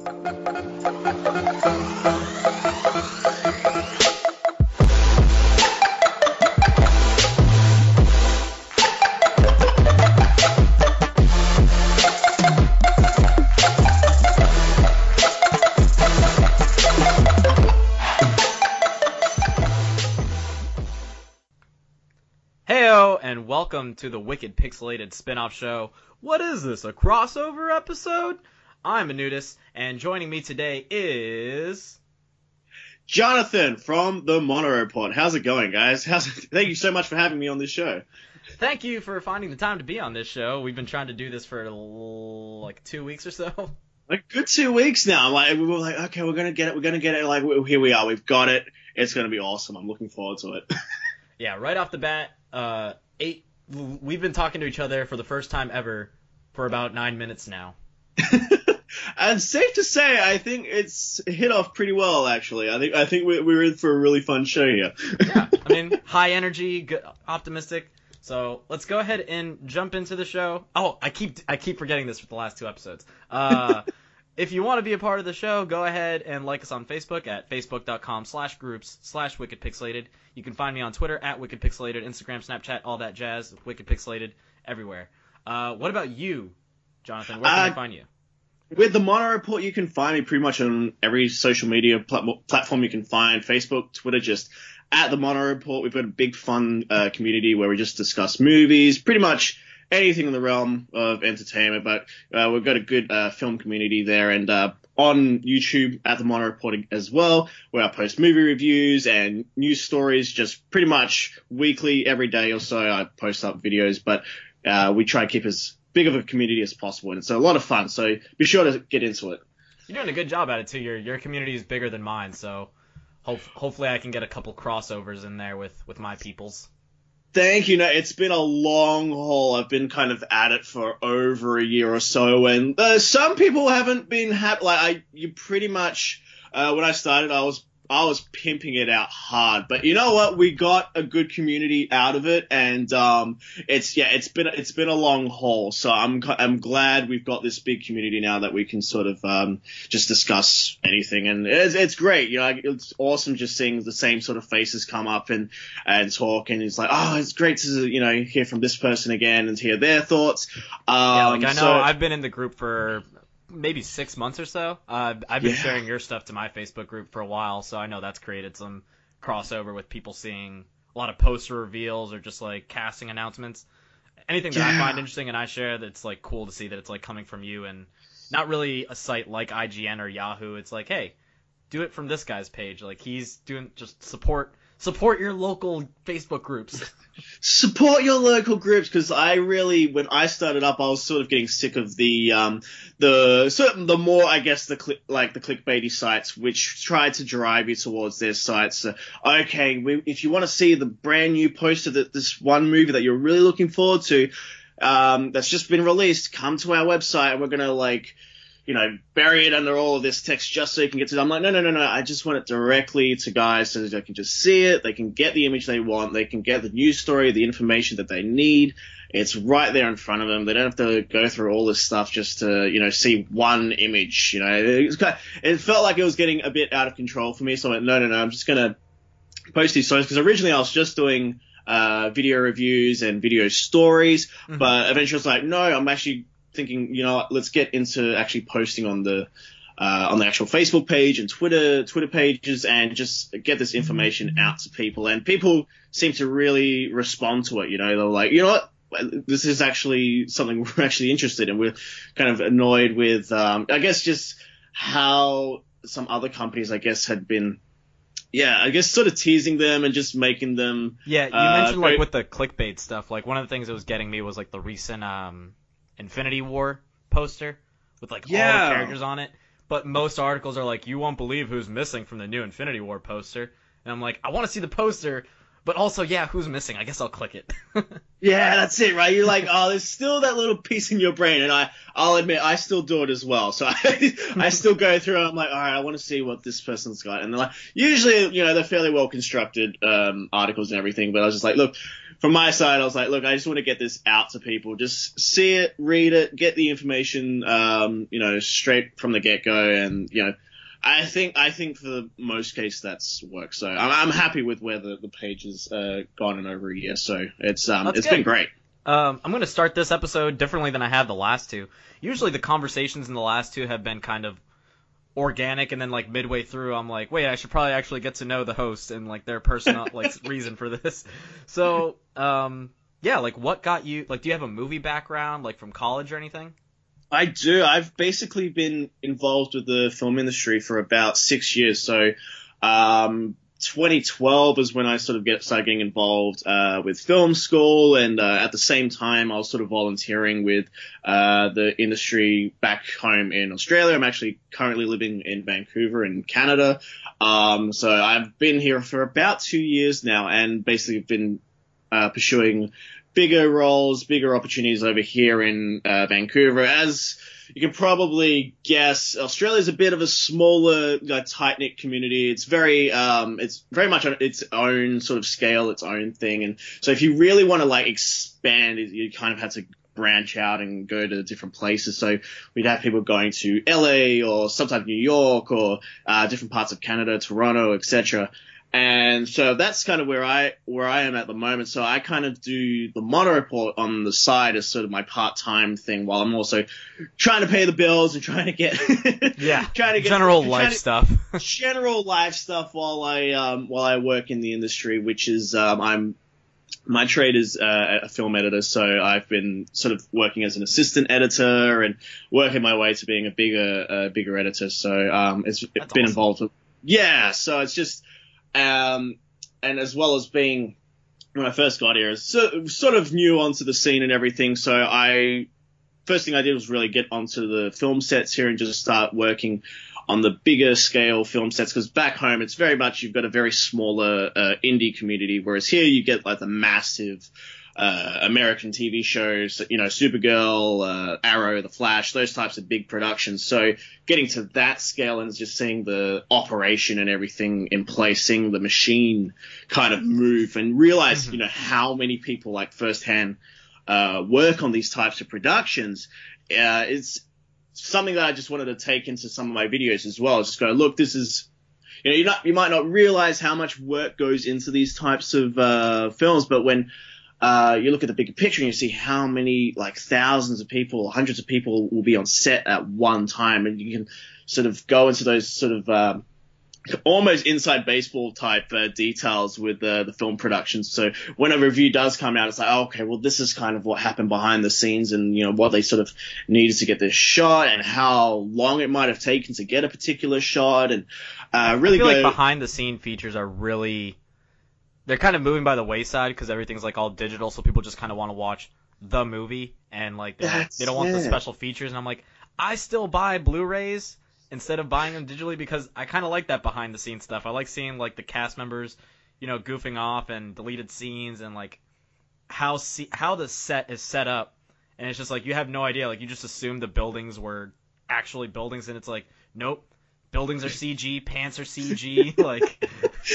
And welcome to the Wicked Pixelated spin-off show. What is this, a crossover episode? I'm Anudis, and joining me today is... Jonathan from the Mono Report. How's it going, guys? Thank you so much for having me on this show. Thank you for finding the time to be on this show. We've been trying to do this for like 2 weeks or so. A good 2 weeks now. We were like, okay, we're gonna get it. Like, here we are. We've got it. It's gonna be awesome. I'm looking forward to it. Yeah, right off the bat, we've been talking to each other for the first time ever for about 9 minutes now. And safe to say, I think it's hit off pretty well, actually. I think we're in for a really fun show here. Yeah, I mean, high energy, good, optimistic. So let's go ahead and jump into the show. Oh, I keep forgetting this for the last two episodes. If you want to be a part of the show, go ahead and like us on Facebook at facebook.com/groups/wickedpixelated. You can find me on Twitter at wickedpixelated, Instagram, Snapchat, all that jazz, wickedpixelated, everywhere. What about you, Jonathan? Where can I find you? With the Mono Report, you can find me pretty much on every social media platform you can find. Facebook, Twitter, just at the Mono Report. We've got a big fun community where we just discuss movies, pretty much anything in the realm of entertainment, but we've got a good film community there, and on YouTube at the Mono Report as well, where I post movie reviews and news stories just pretty much weekly, every day or so. I post up videos, but we try to keep as big of a community as possible, and it's a lot of fun, so be sure to get into it. You're doing a good job at it too. Your community is bigger than mine, so hopefully I can get a couple crossovers in there with my peoples. Thank you. No, it's been a long haul. I've been kind of at it for over a year or so, and some people haven't been happy. Like you pretty much, when I started, I was pimping it out hard, but you know what? We got a good community out of it, and it's been a long haul. So I'm glad we've got this big community now that we can sort of just discuss anything, and it's great. You know, it's awesome just seeing the same sort of faces come up and talk, and it's like, oh, it's great to hear from this person again and hear their thoughts. Yeah, like I know I've been in the group for maybe 6 months or so. I've been sharing your stuff to my Facebook group for a while, so I know that's created some crossover with people seeing a lot of poster reveals or just like casting announcements. Anything that I find interesting and I share, that's like cool to see that it's like coming from you and not really a site like IGN or Yahoo. It's like, hey, do it from this guy's page. Like he's doing, just support your local Facebook groups. Support your local groups, because when I started up, I was sort of getting sick of the more, I guess, the clickbaity sites, which try to drive you towards their sites. So, okay, if you want to see the brand new poster this one movie that you're really looking forward to, that's just been released, come to our website and we're gonna bury it under all of this text just so you can get to it. I'm like, no. I just want it directly to guys so that they can just see it. They can get the image they want. They can get the news story, the information that they need. It's right there in front of them. They don't have to go through all this stuff just to, see one image. It felt like it was getting a bit out of control for me. So I went, no. I'm just going to post these stories, because originally I was just doing video reviews and video stories. Mm-hmm. But eventually I was like, no, I'm actually thinking, let's get into actually posting on the actual Facebook page and Twitter pages, and just get this information out to people. And people seem to really respond to it. They're like, you know what, this is actually something we're actually interested in. We're kind of annoyed with, I guess, just how some other companies, I guess, had been, sort of teasing them and just making them. Yeah, you mentioned like with the clickbait stuff. Like one of the things that was getting me was like the recent Infinity War poster with like all the characters on it, but most articles are like, you won't believe who's missing from the new Infinity War poster, and I'm like, I want to see the poster, but also, who's missing? I guess I'll click it. Yeah, that's it, right? You're like, oh, there's still that little piece in your brain, and I'll admit, I still do it as well. So I still go through and I'm like, all right, I want to see what this person's got. And they're like, usually, they're fairly well constructed articles and everything, but I was just like, look, from my side, I was like, look, I just want to get this out to people. Just see it, read it, get the information, straight from the get-go. And, I think for the most case that's worked. So I'm happy with where the page has gone in over a year. So it's been great. I'm going to start this episode differently than I have the last two. Usually the conversations in the last two have been kind of organic, and then like midway through I'm like, wait, I should probably actually get to know the host and like their personal reason for this. So like what got you, like, do you have a movie background like from college or anything? I do. I've basically been involved with the film industry for about 6 years. So 2012 is when I sort of started getting involved with film school, and at the same time I was sort of volunteering with the industry back home in Australia. I'm actually currently living in Vancouver in Canada. So I've been here for about 2 years now, and basically been pursuing bigger roles, bigger opportunities over here in Vancouver. As you can probably guess, Australia is a bit of a smaller, tight-knit community. It's very much on its own sort of scale, its own thing. And so if you really want to like expand, you kind of have to branch out and go to different places. So we'd have people going to LA or sometimes New York or different parts of Canada, Toronto, etc. And so that's kind of where I am at the moment. So I kind of do the Mono Report on the side as sort of my part-time thing, while I'm also trying to pay the bills and trying to get general life stuff while I work in the industry, which is my trade is a film editor. So I've been sort of working as an assistant editor and working my way to being a bigger editor. So it's been awesome. Involved with, so it's just. And as well as being, when I first got here, sort of new onto the scene and everything. So first thing I did was really get onto the film sets here and just start working on the bigger scale film sets. Because back home, it's very much, you've got a very smaller indie community, whereas here you get like the massive American TV shows, Supergirl, Arrow, The Flash, those types of big productions. So getting to that scale and just seeing the operation and everything in place, seeing the machine kind of move, and realize, how many people like firsthand work on these types of productions, it's something that I just wanted to take into some of my videos as well. Just go, look, this is, you might not realize how much work goes into these types of films, but when you look at the bigger picture and you see how many, like, thousands of people, hundreds of people will be on set at one time, and you can sort of go into those sort of almost inside baseball type details with the film production. So when a review does come out, it's like, oh, okay, well, this is kind of what happened behind the scenes, and what they sort of needed to get this shot, and how long it might have taken to get a particular shot, and really I feel like behind the scene features are really. They're kind of moving by the wayside because everything's like all digital, so people just kind of want to watch the movie, and like they don't want the special features. And I'm like, I still buy Blu-rays instead of buying them digitally because I kind of like that behind the scenes stuff. I like seeing like the cast members, goofing off and deleted scenes, and like how the set is set up. And it's just like you have no idea. Like you just assume the buildings were actually buildings, and it's like, nope. Buildings are CG, pants are CG, like,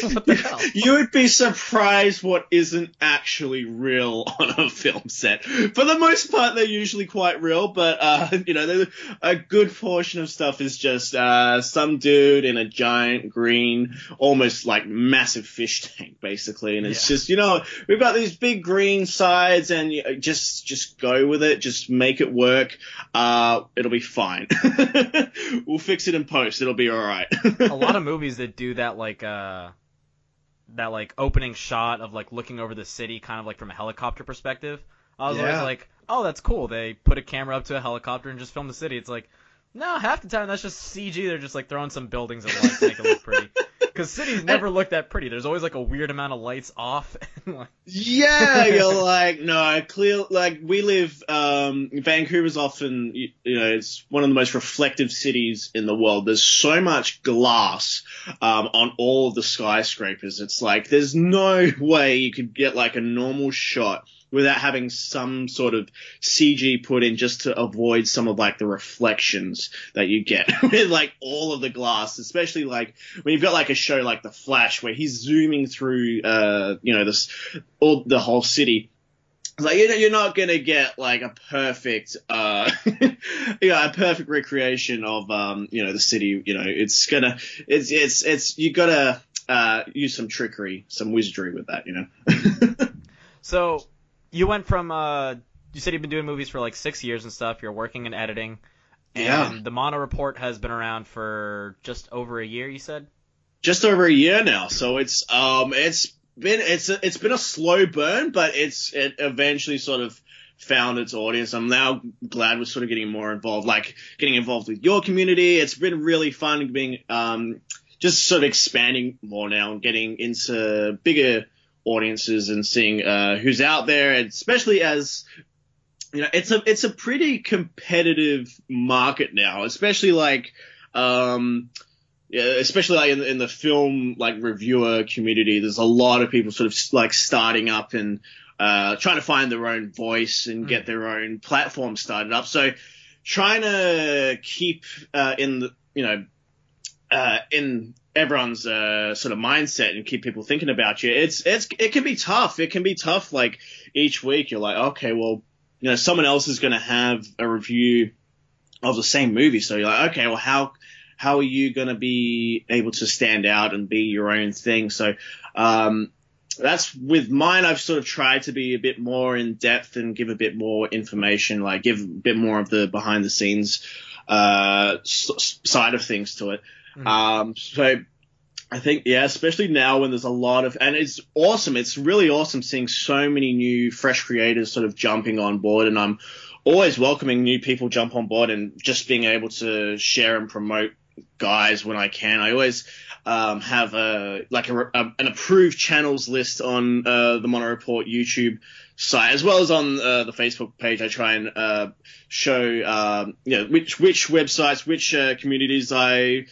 what the hell? You would be surprised what isn't actually real on a film set. For the most part, they're usually quite real, but, a good portion of stuff is just some dude in a giant green, almost like massive fish tank, basically. And it's just, we've got these big green sides, and just go with it, just make it work. It'll be fine. We'll fix it in post. It'll be all right. A lot of movies that do that opening shot of like looking over the city, kind of like from a helicopter perspective. I was always like, oh, that's cool. They put a camera up to a helicopter and just film the city. It's like, no, half the time that's just CG. They're just like throwing some buildings and lights to make it look pretty. Because cities never look that pretty. There's always like a weird amount of lights off. Yeah, you're like, no, clear. Like we live, Vancouver's often, it's one of the most reflective cities in the world. There's so much glass on all of the skyscrapers. It's like there's no way you could get like a normal shot without having some sort of CG put in just to avoid some of like the reflections that you get with like all of the glass, especially like when you've got like a show like The Flash where he's zooming through, the whole city. Like, you're not gonna get like a perfect, a perfect recreation of, the city. You gotta use some trickery, some wizardry with that. So, you went from, you said you've been doing movies for like 6 years and stuff. You're working in editing, and the Mono Report has been around for just over a year. You said just over a year now. So it's been a slow burn, but it eventually sort of found its audience. I'm now glad we're sort of getting more involved, like getting involved with your community. It's been really fun being just sort of expanding more now and getting into bigger audiences and seeing who's out there, and especially as it's a pretty competitive market now, especially like especially like in the film like reviewer community. There's a lot of people sort of like starting up and trying to find their own voice and get their own platform started up. So trying to keep in everyone's sort of mindset and keep people thinking about you. It can be tough. It can be tough. Like each week you're like, okay, well, someone else is going to have a review of the same movie. So you're like, okay, well, how are you going to be able to stand out and be your own thing? So, that's with mine. I've sort of tried to be a bit more in depth and give a bit more information, like give a bit more of the behind the scenes, side of things to it. So I think, especially now when there's a lot of, and it's awesome. It's really awesome seeing so many new fresh creators sort of jumping on board, and I'm always welcoming new people jump on board and just being able to share and promote guys when I can. I always have an approved channels list on the Mono Report YouTube site, as well as on the Facebook page. I try and show which websites, which communities I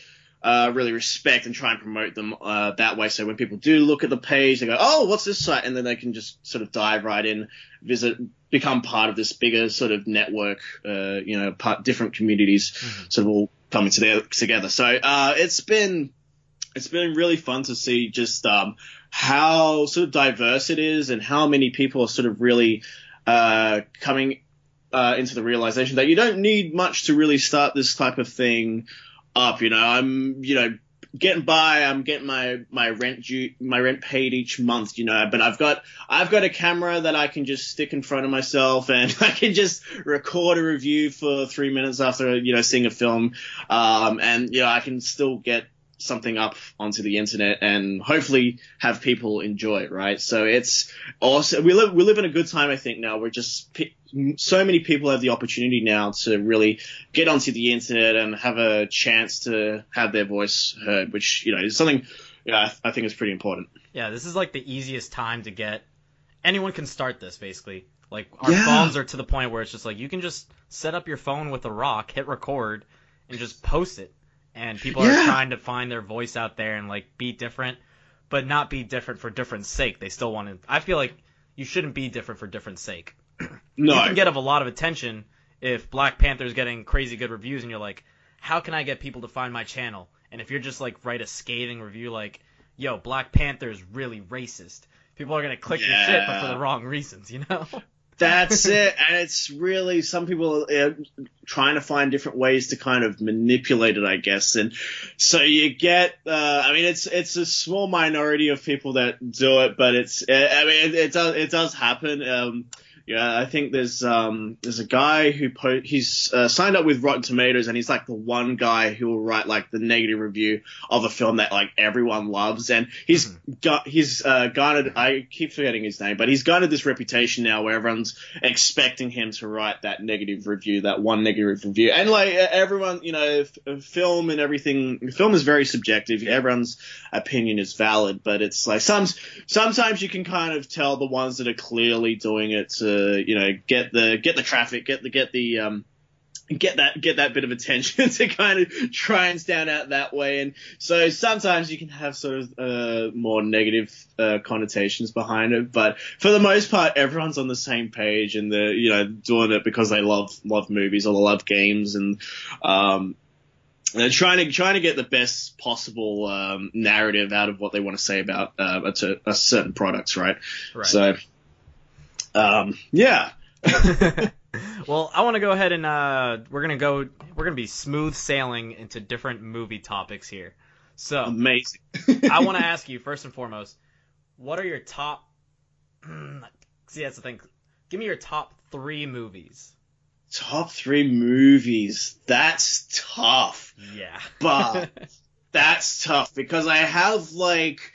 really respect, and try and promote them that way. So when people do look at the page, they go, "Oh, what's this site?" And then they can just sort of dive right in, become part of this bigger sort of network. Different communities sort of all coming together. So it's been really fun to see just how sort of diverse it is, and how many people are sort of really coming into the realization that you don't need much to really start this type of thing up. I'm getting by. I'm getting my rent paid each month, but I've got a camera that I can just stick in front of myself, and I can just record a review for 3 minutes after seeing a film, and I can still get something up onto the internet and hopefully have people enjoy it, right? So it's awesome. We live in a good time, I think. Now we're just so many people have the opportunity now to really get onto the internet and have a chance to have their voice heard, which is something I think is pretty important. Yeah, this is like the easiest time to get. Anyone can start this, basically. Like our phones are to the point where it's just like you can just set up your phone with a rock, hit record, and just post it. And people are trying to find their voice out there and like be different, but not be different for different sake. They still want to. I feel like you shouldn't be different for different sake. No. You can get a lot of attention if Black Panther's getting crazy good reviews, and you're like, how can I get people to find my channel? And if you're just like write a scathing review like, yo, Black Panther's really racist, people are gonna click your shit, but for the wrong reasons, That's it. And it's really, some people are trying to find different ways to kind of manipulate it, I guess. And so you get, it's a small minority of people that do it, but it does happen. I think there's a guy who he's signed up with Rotten Tomatoes, and he's like the one guy who will write like the negative review of a film that like everyone loves, and he's garnered, I keep forgetting his name, but he's garnered this reputation now where everyone's expecting him to write that negative review, that one negative review, and like everyone, film and everything, film is very subjective. Everyone's opinion is valid, but it's like sometimes you can kind of tell the ones that are clearly doing it to get the traffic, get the get that bit of attention to kind of try and stand out that way. And so sometimes you can have sort of more negative connotations behind it, but for the most part, everyone's on the same page, and they're, you know, doing it because they love movies or they love games, and they're trying to get the best possible narrative out of what they want to say about a certain products, right? Right. So, yeah. Well, I want to go ahead and we're gonna be smooth sailing into different movie topics here. So amazing. I want to ask you first and foremost, what are your top? See, that's the thing. Give me your top 3 movies. Top 3 movies. That's tough. Yeah. But that's tough because I have like,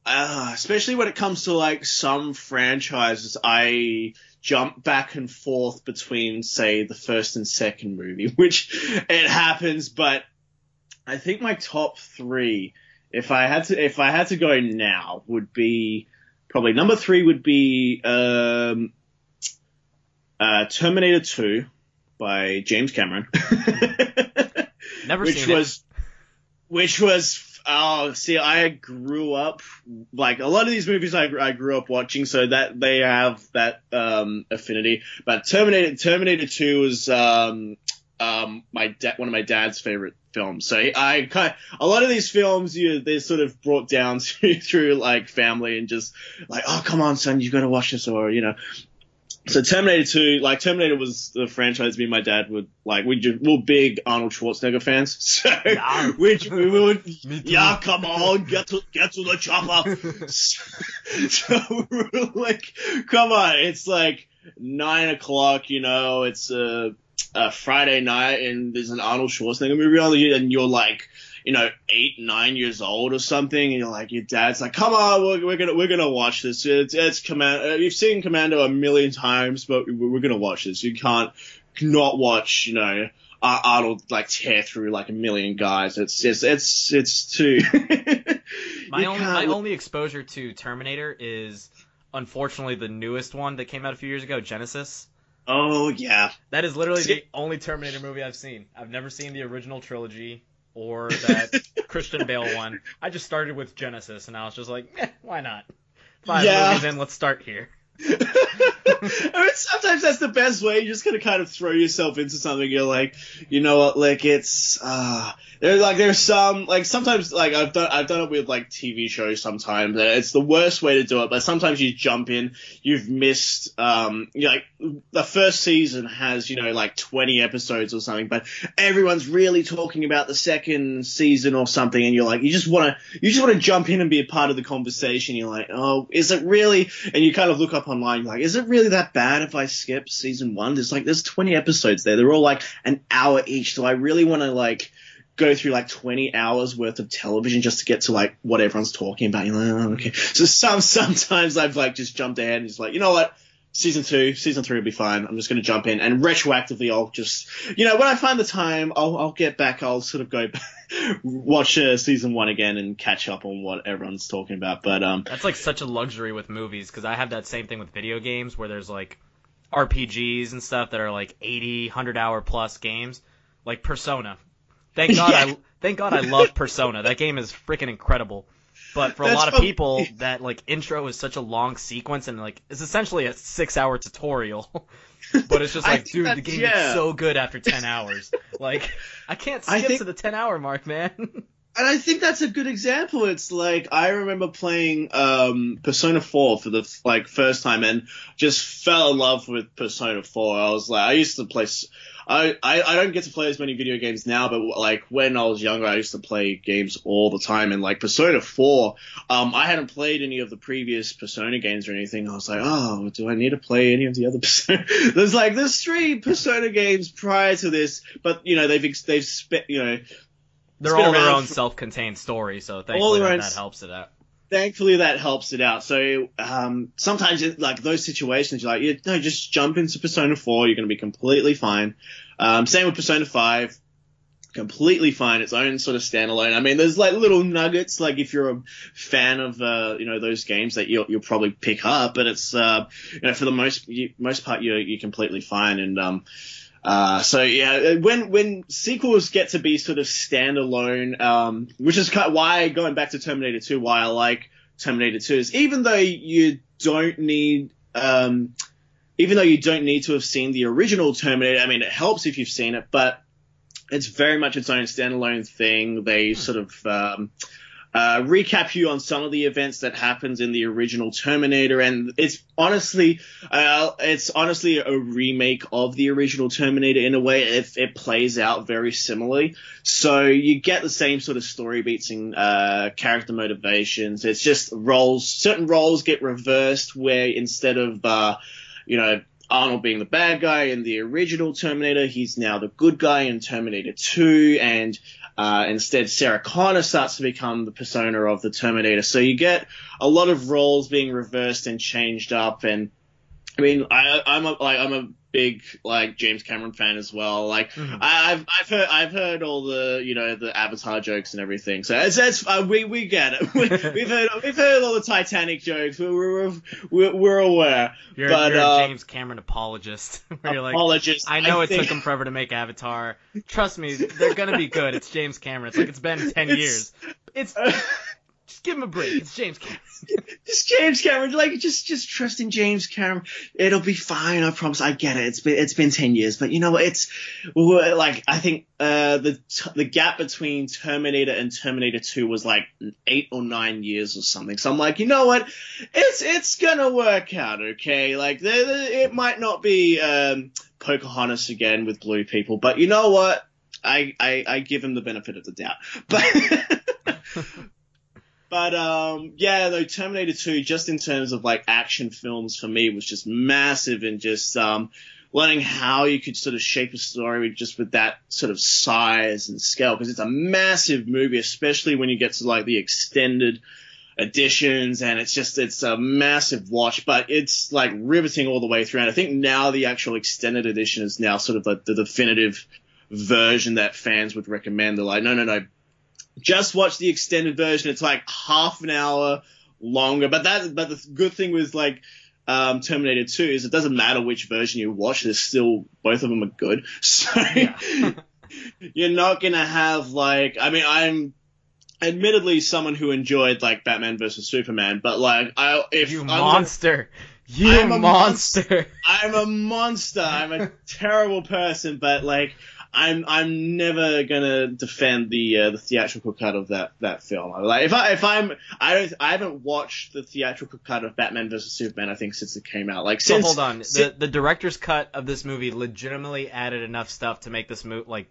especially when it comes to like some franchises, I jump back and forth between, say, the first and second movie, which it happens, but I think my top 3, if I had to go now, would be probably number 3 would be Terminator 2 by James Cameron. Never seen it. Which was see, I grew up, like, a lot of these movies I grew up watching, so that they have that affinity. But Terminator 2 was one of my dad's favorite films. So a lot of these films, they're sort of brought down through like family and just like, oh, come on, son, you've got to watch this, or, you know. So Terminator 2, like, Terminator was the franchise me and my dad would, like, we're big Arnold Schwarzenegger fans. So, yeah. we would, yeah, come on, get to the chopper. So we're like, come on, it's like 9 o'clock, you know, it's a Friday night and there's an Arnold Schwarzenegger movie on, and you're like, you know, 8, 9 years old or something, and you're like, your dad's like, come on, we're gonna watch this. It's Commando. You've seen Commando a million times, but we're gonna watch this. You can't not watch, you know, Arnold like tear through like a million guys. It's too. My only exposure to Terminator is unfortunately the newest one that came out a few years ago, Genesis. Oh yeah. That is literally the only Terminator movie I've seen. I've never seen the original trilogy or that Christian Bale one. I just started with Genesis, and I was just like, why not? 5 movies in, let's start here. I mean, sometimes that's the best way. You just gotta kind of throw yourself into something. You're like, you know what? Like, it's there's some, like, sometimes, like, I've done it with like TV shows sometimes. And it's the worst way to do it, but sometimes you jump in. You've missed like the first season has, you know, like 20 episodes or something, but everyone's really talking about the second season or something, and you're like, you just wanna jump in and be a part of the conversation. You're like, oh, is it really? And you kind of look up online, like, is it really that bad if I skip season 1? There's 20 episodes there. They're all like an hour each. So I really want to like go through like 20 hours worth of television just to get to like what everyone's talking about. You're like, oh, okay. So sometimes I've like just jumped ahead and just like, you know what? Season 3 will be fine. I'm just going to jump in, and retroactively I'll just, you know, when I find the time, I'll get back. I'll sort of go back, watch season 1 again and catch up on what everyone's talking about. But that's like such a luxury with movies, because I have that same thing with video games where there's like RPGs and stuff that are like 80, 100-hour plus games, like Persona. Thank God I love Persona. That game is freaking incredible. But for a lot of people, that like intro is such a long sequence, and like it's essentially a 6-hour tutorial. But it's just like, dude, the game is so good after 10 hours. Like, I can't skip to the 10-hour mark, man. And I think that's a good example. It's like, I remember playing Persona 4 for the like first time and just fell in love with Persona 4. I was like, I used to play. I don't get to play as many video games now, but like when I was younger, I used to play games all the time. And like Persona 4, I hadn't played any of the previous Persona games or anything. I was like, oh, do I need to play any of the other Persona? There's 3 Persona games prior to this, but you know they've you know. They're all their own self-contained story, so thankfully that helps it out. Thankfully that helps it out. So sometimes like those situations, you're like, no, just jump into Persona 4. You're going to be completely fine. Same with Persona 5. Completely fine. Its own sort of standalone. I mean, there's like little nuggets, like if you're a fan of you know, those games that you'll probably pick up, but it's you know, for the most part you're completely fine. And So yeah, when sequels get to be sort of standalone, which is kind of why, going back to Terminator 2, why I like Terminator 2 is even though you don't need to have seen the original Terminator, I mean, it helps if you've seen it, but it's very much its own standalone thing. They sort of recap you on some of the events that happens in the original Terminator, and it's honestly a remake of the original Terminator in a way. It plays out very similarly, so you get the same sort of story beats and character motivations. It's just certain roles get reversed, where instead of Arnold being the bad guy in the original Terminator, he's now the good guy in Terminator 2, and instead Sarah Connor starts to become the persona of the Terminator. So you get a lot of roles being reversed and changed up, and I mean, I'm a big James Cameron fan as well. I've heard all the the Avatar jokes and everything. So we get it. We've heard all the Titanic jokes. We're aware. You're a James Cameron apologist. Where you're apologist. I know it took him forever to make Avatar. Trust me, they're gonna be good. It's James Cameron. It's like it's been 10 years. Just give him a break. It's James Cameron. Just James Cameron. Just trust in James Cameron. It'll be fine. I promise. I get it. It's been 10 years, but you know what? I think the gap between Terminator and Terminator 2 was 8 or 9 years or something. So I'm like, you know what? It's gonna work out, okay? It might not be Pocahontas again with blue people, but you know what? I give him the benefit of the doubt. But Terminator 2, just in terms of action films for me, was just massive, and just learning how you could sort of shape a story just with that sort of size and scale, because it's a massive movie, especially when you get to the extended editions, and it's a massive watch, but it's riveting all the way through. And I think now the actual extended edition is now sort of the definitive version that fans would recommend. They're like, no. Just watch the extended version. It's half an hour longer. But the good thing with Terminator 2 is it doesn't matter which version you watch. There's still, both of them are good. So yeah. You're not gonna have I'm admittedly someone who enjoyed Batman vs Superman, but I'm a monster. I'm a monster. I'm a terrible person, but I'm never gonna defend the theatrical cut of that film. I haven't watched the theatrical cut of Batman vs Superman, I think, since it came out. Hold on, the director's cut of this movie legitimately added enough stuff to make this movie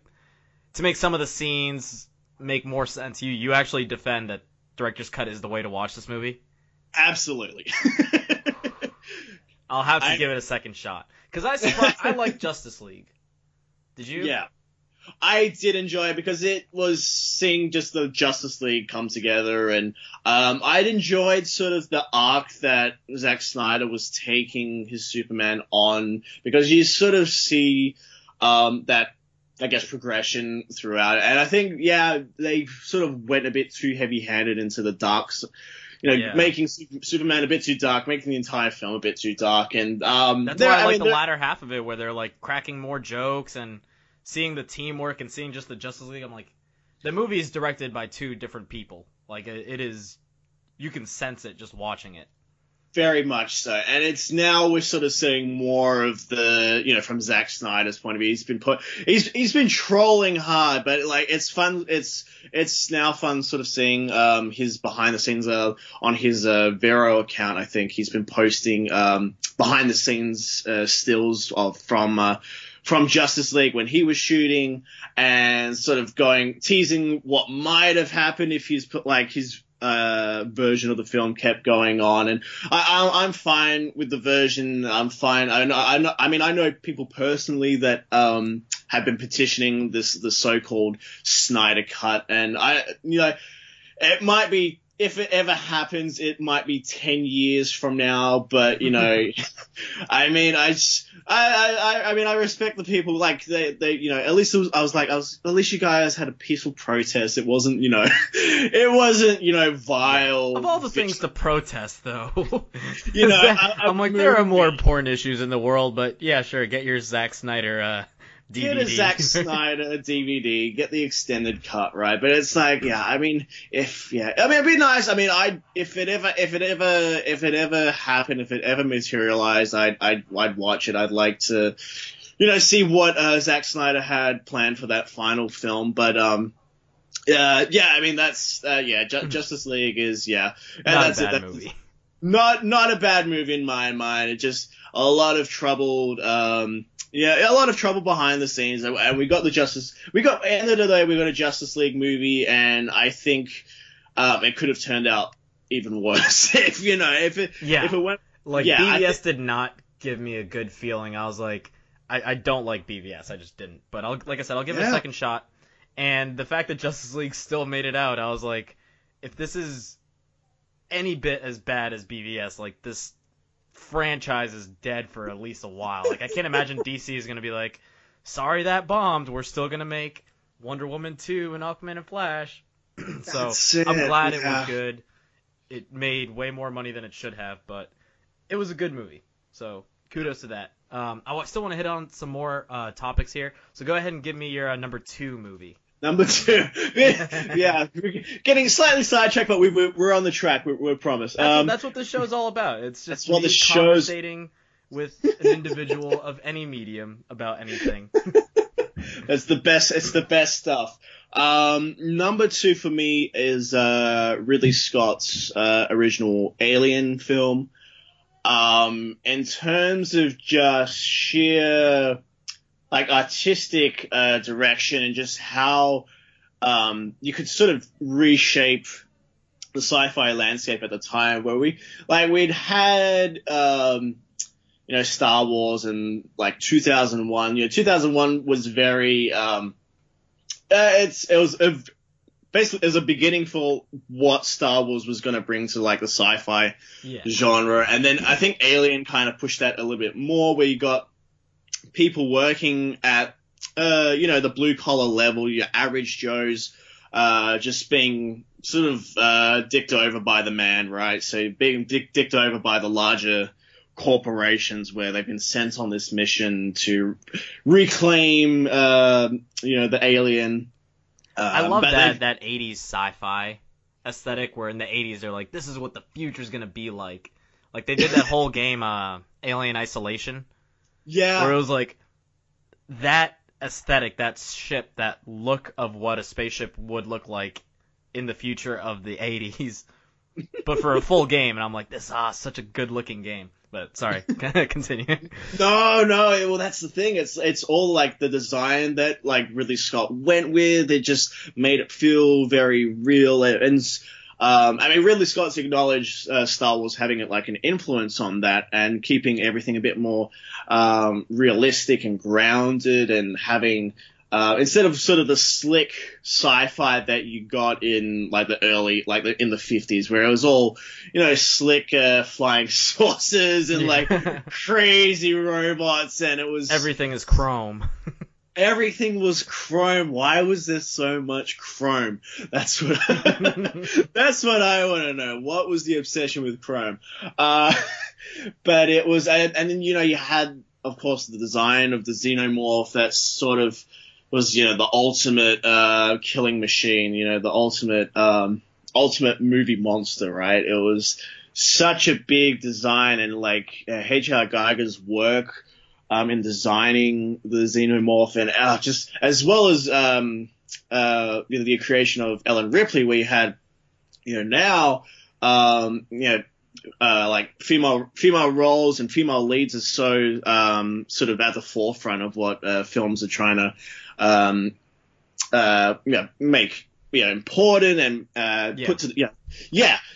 to make some of the scenes make more sense. You actually defend that director's cut is the way to watch this movie? Absolutely. I'll have to give it a second shot, because I like Justice League. Did you? Yeah. I did enjoy it because it was seeing just the Justice League come together, and I'd enjoyed sort of the arc that Zack Snyder was taking his Superman on, because you sort of see that, I guess, progression throughout it. And I think, they sort of went a bit too heavy-handed into the darks. Making Superman a bit too dark, making the entire film a bit too dark, and that's why I like the latter half of it, where they're cracking more jokes and seeing the teamwork and seeing just the Justice League. I'm the movie is directed by two different people. It is, you can sense it just watching it. Very much so, and it's now we're sort of seeing more of the, from Zack Snyder's point of view. He's been trolling hard, but it's fun. It's now fun sort of seeing his behind the scenes on his Vero account. I think he's been posting behind the scenes stills from Justice League when he was shooting, and sort of teasing what might have happened if his version of the film kept going on. And I'm fine with the version. I'm fine. I know people personally that have been petitioning the so-called Snyder cut, and it might be, if it ever happens, it might be 10 years from now, but I respect the people. At least at least you guys had a peaceful protest. It wasn't, vile. Of all the things to protest, though, I'm there are more important issues in the world, but yeah, sure, get your Zack Snyder Get a Zack Snyder DVD, get the extended cut, right? But it's like, yeah, I mean, it'd be nice. I mean, if it ever happened, if it ever materialized, I'd watch it. I'd like to, see what Zack Snyder had planned for that final film. But yeah, I mean, that's Justice League is and not a bad movie. Not a bad movie in my mind. It just a lot of troubled. A lot of trouble behind the scenes, and we got at the end of the day, we got a Justice League movie, and I think it could have turned out even worse if it went. BVS did not give me a good feeling. I was like, I don't like BVS, I just didn't. But I'll give it a second shot. And the fact that Justice League still made it out, I was like, if this is any bit as bad as BVS, like this franchise is dead for at least a while. Like, I can't imagine DC is going to be like, sorry that bombed, we're still going to make Wonder Woman 2 and Aquaman and Flash. So I'm glad it was good. It made way more money than it should have, but it was a good movie. So kudos to that. I still want to hit on some more topics here. So go ahead and give me your number 2 movie. Number 2. Yeah, we're getting slightly sidetracked, but we're on the track. We promise. That's what this show is all about. It's just me conversating with an individual of any medium about anything. It's the best. It's the best stuff. Number 2 for me is Ridley Scott's original Alien film. In terms of just sheer artistic direction and just how you could sort of reshape the sci-fi landscape at the time, where we'd had Star Wars and 2001. 2001 was very basically, it was a beginning for what Star Wars was going to bring to the sci-fi genre, and then I think Alien kind of pushed that a little bit more, where you got people working at the blue collar level, your average Joes, just being sort of dicked over by the man, right? So being dicked over by the larger corporations, where they've been sent on this mission to reclaim the alien. I love that 80s sci-fi aesthetic, where in the 80s they're like, this is what the future's gonna be like. Like, they did that whole game, Alien Isolation. Yeah. Where it was like, that aesthetic, that ship, that look of what a spaceship would look like in the future of the 80s, but for a full game. And I'm like, this is such a good looking game. But sorry, continue. No, well, that's the thing. It's all the design that Ridley Scott went with. It just made it feel very real. And Ridley Scott's acknowledged Star Wars having an influence on that, and keeping everything a bit more realistic and grounded, and having instead of sort of the slick sci-fi that you got in the early in the 50s, where it was all slick flying saucers and crazy robots, and it was everything is chrome. Everything was chrome. Why was there so much chrome? That's what I want to know. What was the obsession with chrome? But it was, and then you had, of course, the design of the xenomorph that sort of was the ultimate killing machine. The ultimate movie monster, right? It was such a big design, and H.R. Geiger's work in designing the xenomorph, and just as well as the creation of Ellen Ripley, where you had now female roles and female leads are so sort of at the forefront of what films are trying to make important and put to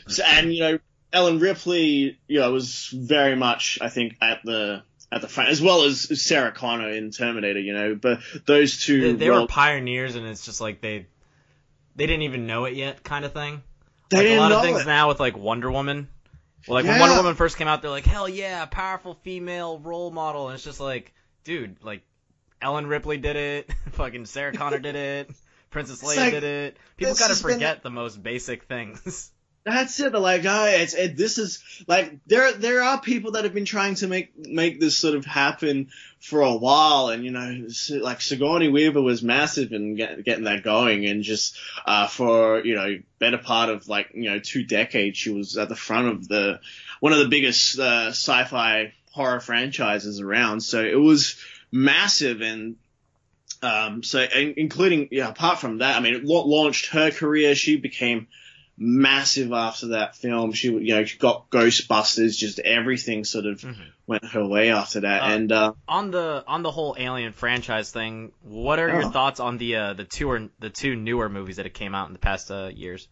So, and Ellen Ripley was very much, I think, at the front, as well as Sarah Connor in Terminator, but those two... They were pioneers, and it's just they didn't even know it yet, kind of thing. A lot of things now with, Wonder Woman. Well, when Wonder Woman first came out, they're like, hell yeah, powerful female role model, and it's just dude, Ellen Ripley did it, fucking Sarah Connor did it, Princess Leia did it. People kind of forget the most basic things. That's it. They're like, oh, this is like there are people that have been trying to make this sort of happen for a while, and like Sigourney Weaver was massive in getting that going, and just for better part of 2 decades, she was at the front of one of the biggest sci-fi horror franchises around. So it was massive, and including apart from that, I mean, it launched her career. She became massive after that film. She got Ghostbusters, just everything sort of went her way after that. And on the whole Alien franchise thing, what are your thoughts on the two newer movies that have came out in the past years?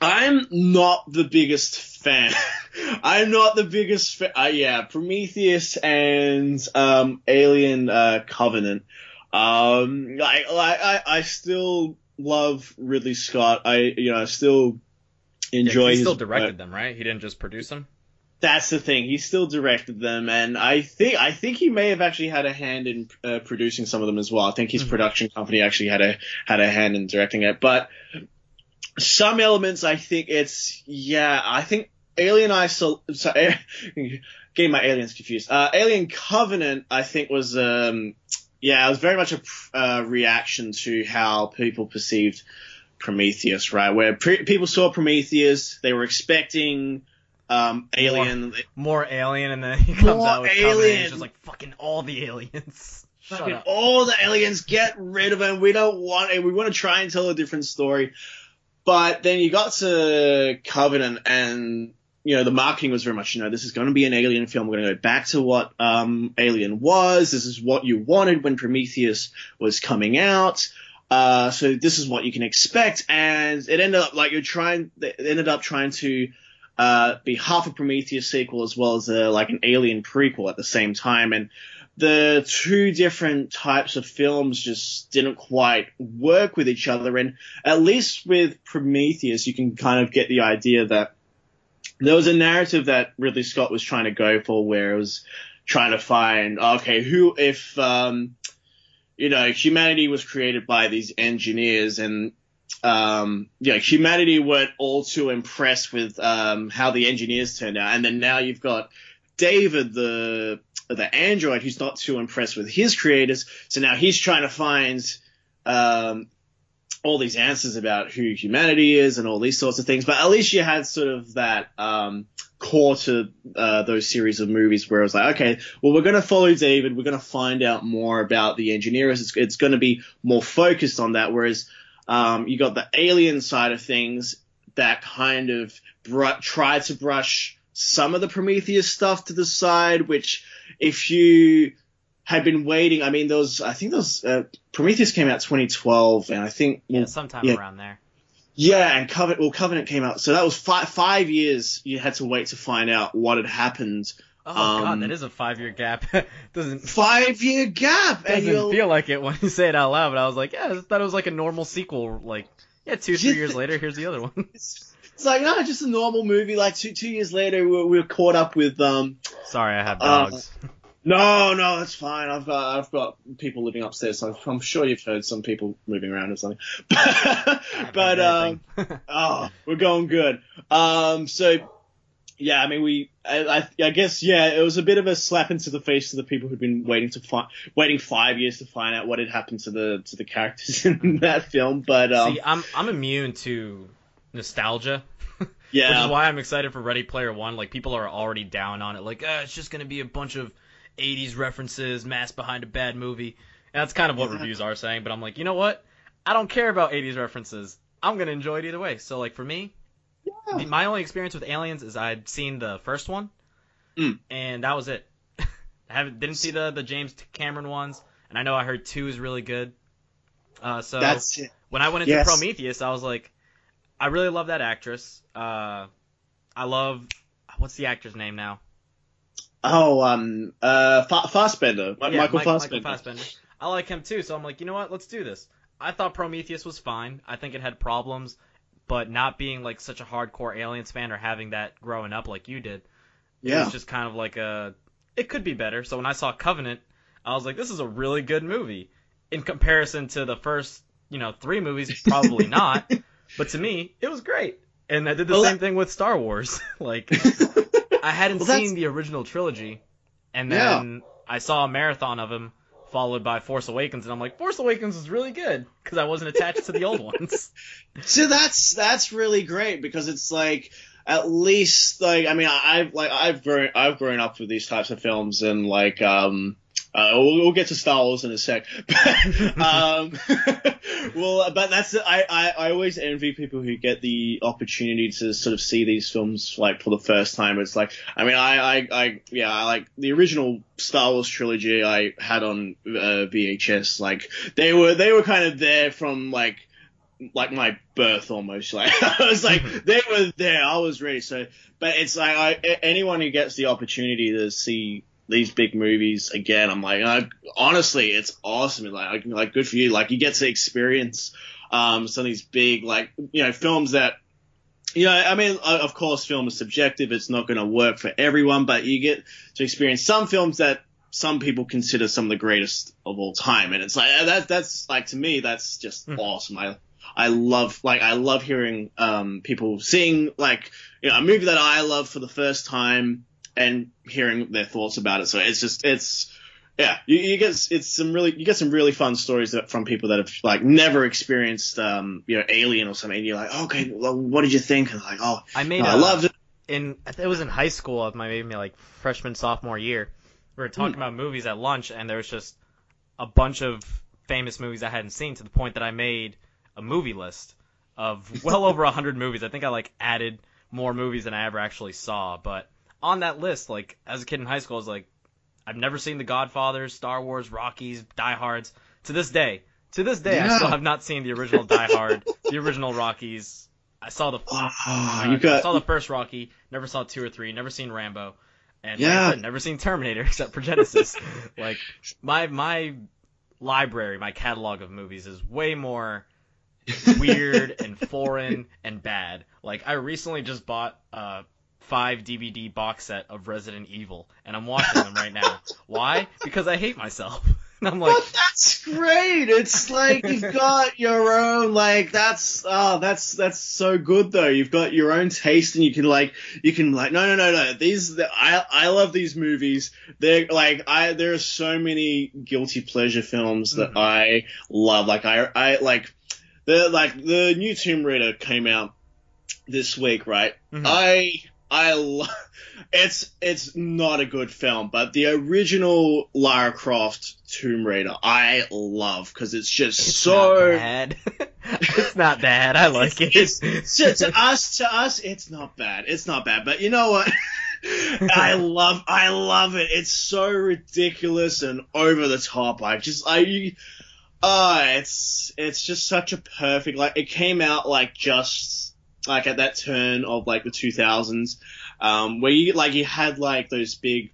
I'm not the biggest fan. I'm not the biggest fan. Prometheus and Alien Covenant. I still love Ridley Scott. I still enjoy. He still directed them, right? He didn't just produce them. That's the thing. He still directed them, and I think he may have actually had a hand in producing some of them as well. I think his production company actually had a hand in directing it. But some elements, I think I think Alien getting my aliens confused. Alien Covenant, I think was it was very much a reaction to how people perceived Prometheus, right? Where people saw Prometheus, they were expecting Alien. More Alien, and then he comes out with Covenant, it's just like, fucking all the aliens. Shut up. All the aliens, get rid of them. We don't want it. We want to try and tell a different story. But then you got to Covenant, and the marketing was very much, this is going to be an Alien film. We're going to go back to what Alien was. This is what you wanted when Prometheus was coming out. So this is what you can expect. And it ended up trying to be half a Prometheus sequel as well as an Alien prequel at the same time. And the two different types of films just didn't quite work with each other. And at least with Prometheus, you can kind of get the idea that there was a narrative that Ridley Scott was trying to go for, where it was trying to find, if humanity was created by these engineers, and humanity weren't all too impressed with how the engineers turned out, and then now you've got David, the android, who's not too impressed with his creators, so now he's trying to find all these answers about who humanity is and all these sorts of things. But at least you had sort of that core to those series of movies where it was like, okay, well, we're going to follow David. We're going to find out more about the engineers. It's going to be more focused on that. Whereas you got the Alien side of things that kind of tried to brush some of the Prometheus stuff to the side, which if you had been waiting. I mean, Prometheus came out 2012, and I think sometime around there. Yeah, and Covenant came out, so that was 5 years. You had to wait to find out what had happened. Oh God, that is a 5-year gap. Doesn't 5-year gap? Doesn't feel like it when you say it out loud. But I was like, I thought it was like a normal sequel. Like, 2-3 years later, here's the other one. It's like, no, just a normal movie. Like 2 years later, we were caught up with. Sorry, I have dogs. No, that's fine. I've got people living upstairs, so I'm sure you've heard some people moving around or something. But we're going good. So yeah, I mean, I guess it was a bit of a slap into the face to the people who'd been waiting 5 years to find out what had happened to the characters in that film. But see, I'm immune to nostalgia. Yeah, which is why I'm excited for Ready Player One. Like, people are already down on it. Like, it's just gonna be a bunch of 80s references masked behind a bad movie. And that's kind of what reviews are saying, but I'm like, you know what? I don't care about 80s references. I'm going to enjoy it either way. So, like, for me, my only experience with Aliens is I'd seen the first one, and that was it. Didn't see the James Cameron ones, and I know I heard 2 is really good. So that's it. When I went into Prometheus, I was like, I really love that actress. I love, what's the actor's name now? Fassbender. Michael Fassbender. I like him too, so I'm like, you know what? Let's do this. I thought Prometheus was fine. I think it had problems, but not being like such a hardcore Aliens fan or having that growing up like you did, it was just kind of like it could be better. So when I saw Covenant, I was like, this is a really good movie. In comparison to the first, 3 movies, probably not. But to me, it was great. And I did the same thing with Star Wars. Like, I hadn't seen the original trilogy, and then I saw a marathon of them, followed by Force Awakens, and I'm like, Force Awakens is really good, because I wasn't attached to the old ones. So that's really great, because it's like, at least, like, I mean, I've grown up with these types of films, and like, we'll get to Star Wars in a sec. Well, but I always envy people who get the opportunity to sort of see these films like for the first time. It's like, I mean, I like the original Star Wars trilogy I had on VHS. Like, they were kind of there from like my birth almost. Like, I was like, they were there. I was ready. So, but it's like, anyone who gets the opportunity to see these big movies again, I'm like, honestly, it's awesome. Like good for you. Like, you get to experience some of these big, like, you know, films that, you know, I mean, of course, film is subjective. It's not going to work for everyone, but you get to experience some films that some people consider some of the greatest of all time. And it's like, that's like, to me, that's just awesome. I love hearing people seeing, like, you know, a movie that I love for the first time and hearing their thoughts about it. So you get some really fun stories from people that have like never experienced you know, Alien or something. And you're like, okay, well, what did you think? And like, I loved it. It was in high school, maybe like freshman, sophomore year. We were talking about movies at lunch, and there was just a bunch of famous movies I hadn't seen, to the point that I made a movie list of well over 100 movies. I think I like added more movies than I ever actually saw, but on that list, like, as a kid in high school, I was like, I've never seen The Godfathers, Star Wars, Rockies, Die Hards. To this day, I still have not seen the original Die Hard, the original Rockies. I saw the first Rocky, never saw 2 or 3, never seen Rambo, and like I said, never seen Terminator except for Genesis. Like, my library, my catalog of movies is way more weird and foreign and bad. Like, I recently just bought 5 DVD box set of Resident Evil, and I'm watching them right now. Why? Because I hate myself. And I'm like, well, that's great. It's like, you've got your own, like, that's so good though. You've got your own taste, and you can like, no. I love these movies. They're like, there are so many guilty pleasure films that I love. Like, I like the new Tomb Raider came out this week, right? It's not a good film, but the original Lara Croft Tomb Raider I love, because it's just so bad. It's not bad. I like it. To us, it's not bad. It's not bad, but you know what? I love it. It's so ridiculous and over the top. It's just such a perfect, like, it came out like just like at that turn of like the 2000s, where you had like those big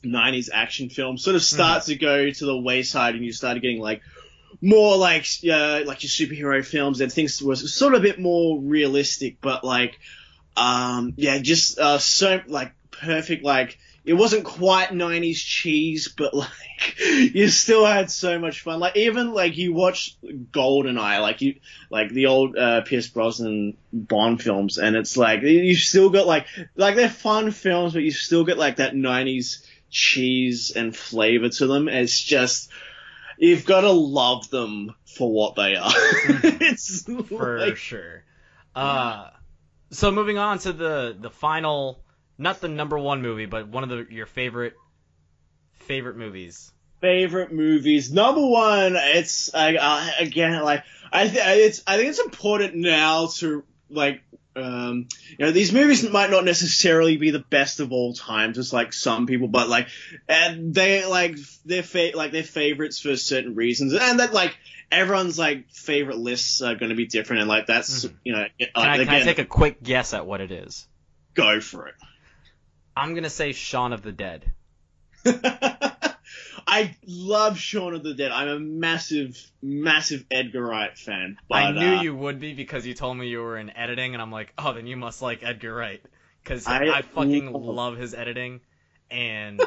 90s action films sort of start to go to the wayside, and you started getting like more like your superhero films, and things was sort of a bit more realistic, but like so like perfect. Like, it wasn't quite 90s cheese, but like you still had so much fun. Like, even like you watch GoldenEye, like the old Pierce Brosnan Bond films, and it's like you still got like they're fun films, but you still get like that 90s cheese and flavor to them. It's just, you've got to love them for what they are. It's for sure. So moving on to the final, not the number one movie, but one of your favorite movies. Favorite movies. Number one, it's again, like, I think it's important now to like, you know, these movies might not necessarily be the best of all time, just like some people, but like, and they like they're favorites for certain reasons, and that like everyone's like favorite lists are going to be different, and like that's you know. Can I take a quick guess at what it is? Go for it. I'm gonna say Shaun of the Dead. I love Shaun of the Dead. I'm a massive Edgar Wright fan. But, I knew you would be, because you told me you were in editing, and I'm like, oh, then you must like Edgar Wright, because I fucking love his editing. And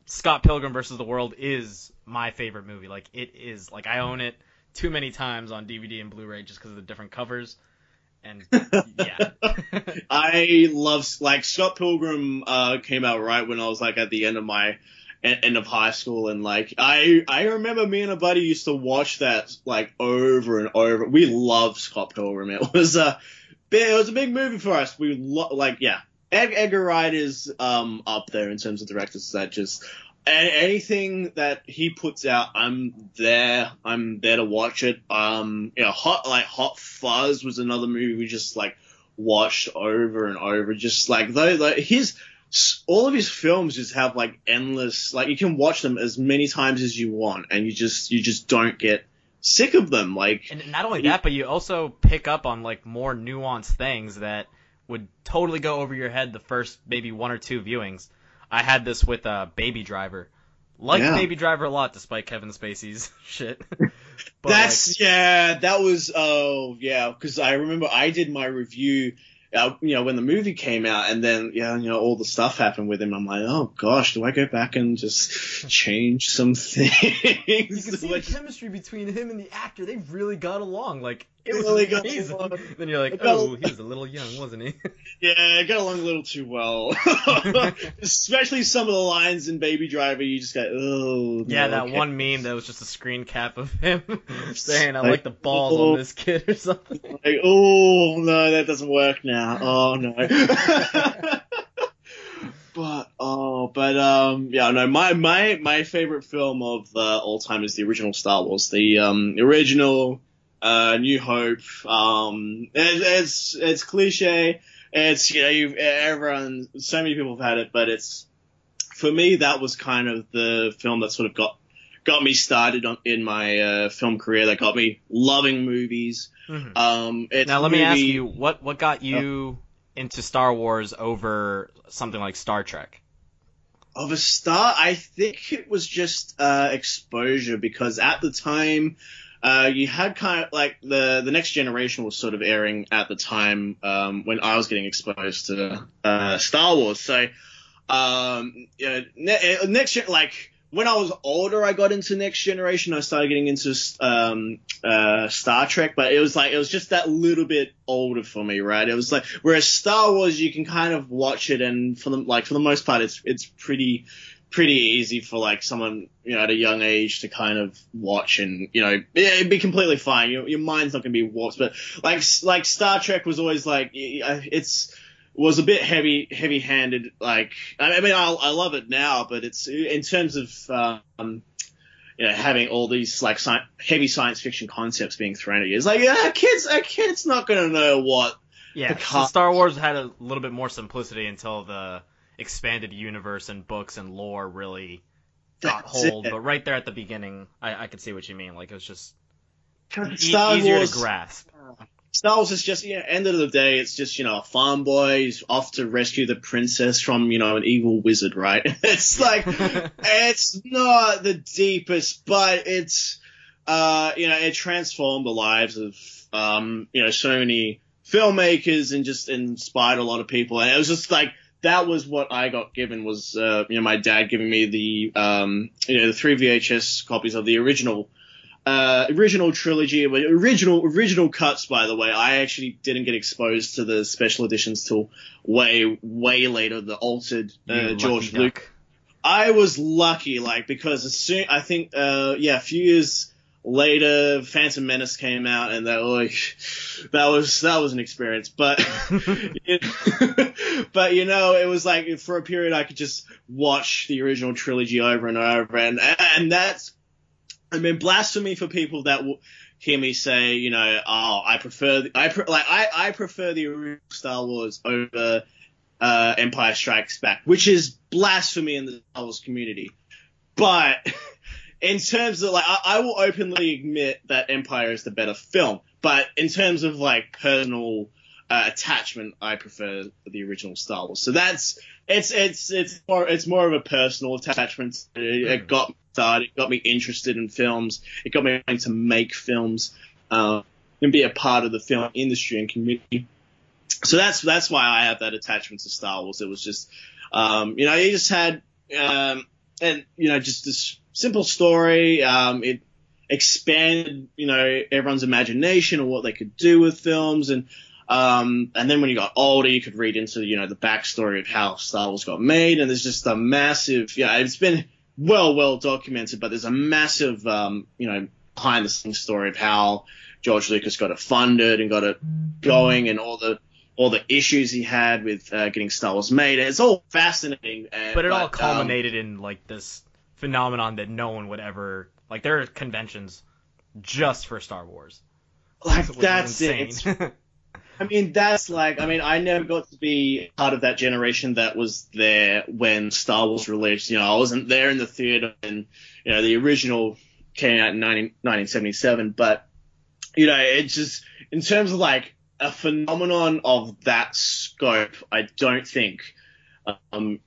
Scott Pilgrim vs. the World is my favorite movie. Like, it is, like, I own it too many times on DVD and Blu-ray just because of the different covers. And yeah. I love, like, Scott Pilgrim came out right when I was like at the end of high school, and like I remember me and a buddy used to watch that like over and over. We loved Scott Pilgrim. It was a big movie for us. Edgar Wright is up there in terms of directors that just anything that he puts out, I'm there to watch it. Hot Fuzz was another movie we just like watched over and over. Just like all of his films just have like endless, like you can watch them as many times as you want, and you just don't get sick of them. Like, and not only that, but you also pick up on like more nuanced things that would totally go over your head the first maybe one or two viewings. I had this with Baby Driver. Baby Driver a lot, despite Kevin Spacey's shit. But because I remember I did my review, when the movie came out, and then all the stuff happened with him. I'm like, oh gosh, do I go back and just change some things? You can see the chemistry between him and the actor. They really got along. Like, it was really amazing. Then you're like, oh, he was a little young, wasn't he? Yeah, got along a little too well. Especially some of the lines in Baby Driver, you just go, oh. Yeah, that one meme that was just a screen cap of him saying, I like the balls on this kid or something. Like, oh, no, that doesn't work now. Oh, no. My favorite film of all time is the original Star Wars. The original New Hope. It's cliche. It's so many people have had it, but for me, that was kind of the film that sort of got me started in my film career. That got me loving movies. Mm-hmm. Now let me ask you, what got you into Star Wars over something like Star Trek? I think it was just exposure, because at the time you had kind of like the Next Generation was sort of airing at the time when I was getting exposed to Star Wars. So when I was older, I got into Next Generation. I started getting into Star Trek, but it was just that little bit older for me, right? It was like, whereas Star Wars, you can kind of watch it, and for the most part, it's pretty easy for like someone at a young age to kind of watch, and it'd be completely fine. Your mind's not gonna be warped, but like Star Trek was always like was a bit heavy-handed. Like, I mean, I love it now, but it's in terms of having all these like heavy science fiction concepts being thrown at you. It's like, a kid's not gonna know what. Yeah, so Star Wars had a little bit more simplicity until the expanded universe and books and lore really got hold. But right there at the beginning, I could see what you mean. Like, it was just easier to grasp. Star Wars is just, end of the day, it's just, a farm boy who's off to rescue the princess from, an evil wizard, right? It's like, it's not the deepest, but it's, it transformed the lives of, so many filmmakers and just inspired a lot of people. And it was just like, that was what I got given was, my dad giving me the 3 VHS copies of the original trilogy, original cuts, by the way. I actually didn't get exposed to the special editions till way later, the altered George Lucas. I was lucky, because a few years later, Phantom Menace came out, and that was an experience. But but it was like, for a period I could just watch the original trilogy over and over, and that's, I mean, blasphemy for people that will hear me say, I prefer the original Star Wars over Empire Strikes Back, which is blasphemy in the Star Wars community. But in terms of I will openly admit that Empire is the better film. But in terms of personal attachment, I prefer the original Star Wars. So it's more of a personal attachment. It got me started. It got me interested in films. It got me wanting to make films and be a part of the film industry and community. So that's why I have that attachment to Star Wars. It was just, you just had, just this simple story. It expanded, everyone's imagination of what they could do with films, and And then when you got older, you could read into, the backstory of how Star Wars got made. And there's just a massive, it's been well documented, but there's a massive, behind the scenes story of how George Lucas got it funded and got it going, and all the issues he had with getting Star Wars made. And it's all fascinating. But it all culminated in like this phenomenon that no one would ever, like, there are conventions just for Star Wars. Like, that's it. I never got to be part of that generation that was there when Star Wars released. I wasn't there in the theater, and, the original came out in 1977. But, it's just, in terms of, like, a phenomenon of that scope, I don't think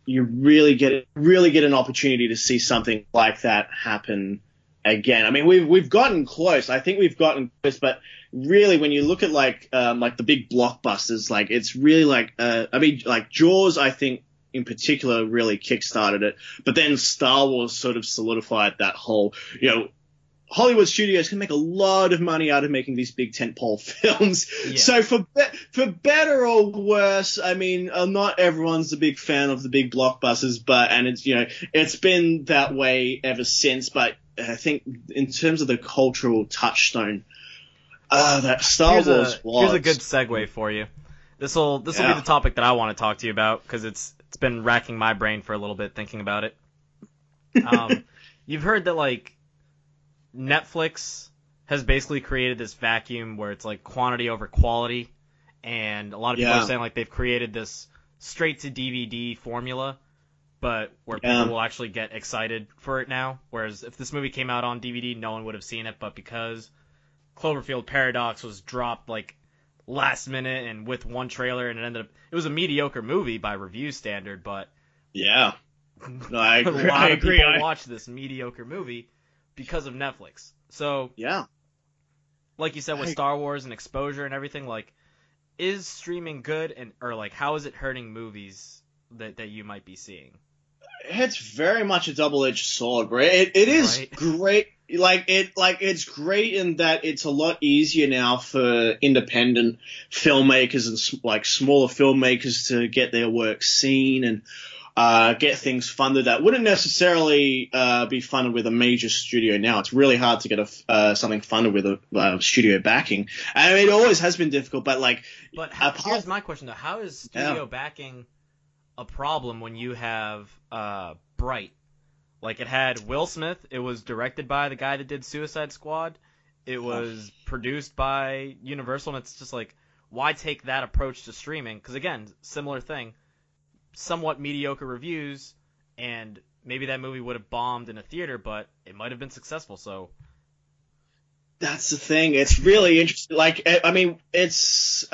you really get an opportunity to see something like that happen again. I mean, we've gotten close. I think we've gotten close, but really, when you look at like the big blockbusters, like, it's really like like Jaws, I think in particular really kickstarted it, but then Star Wars sort of solidified that whole, Hollywood studios can make a lot of money out of making these big tentpole films. Yeah. So for better or worse, I mean, not everyone's a big fan of the big blockbusters, and it's, it's been that way ever since. But I think in terms of the cultural touchstone, that Star Wars was. Here's a good segue for you. This will be the topic that I want to talk to you about, because it's been racking my brain for a little bit thinking about it. You've heard that, like, Netflix has basically created this vacuum where it's like quantity over quality, and a lot of people are saying like they've created this straight to DVD formula, but where people will actually get excited for it now. Whereas if this movie came out on DVD, no one would have seen it, but because Cloverfield Paradox was dropped like last minute and with one trailer, and it was a mediocre movie by review standard, but no, I agree. A lot of people watched this mediocre movie because of Netflix. So like you said, with Star Wars and exposure and everything, like, is streaming good, or like, how is it hurting movies that you might be seeing? It's very much a double-edged sword, bro. It is great. It's great in that it's a lot easier now for independent filmmakers and like smaller filmmakers to get their work seen and get things funded that wouldn't necessarily be funded with a major studio now. It's really hard to get something funded with a studio backing. I mean, it always has been difficult, but like. But here's my question though: how is studio backing a problem when you have Bright? Like, it had Will Smith. It was directed by the guy that did Suicide Squad. It was produced by Universal, and it's just like, why take that approach to streaming? Because again, similar thing. Somewhat mediocre reviews, and maybe that movie would have bombed in a theater, but it might have been successful. So that's the thing. It's really interesting. Like, it's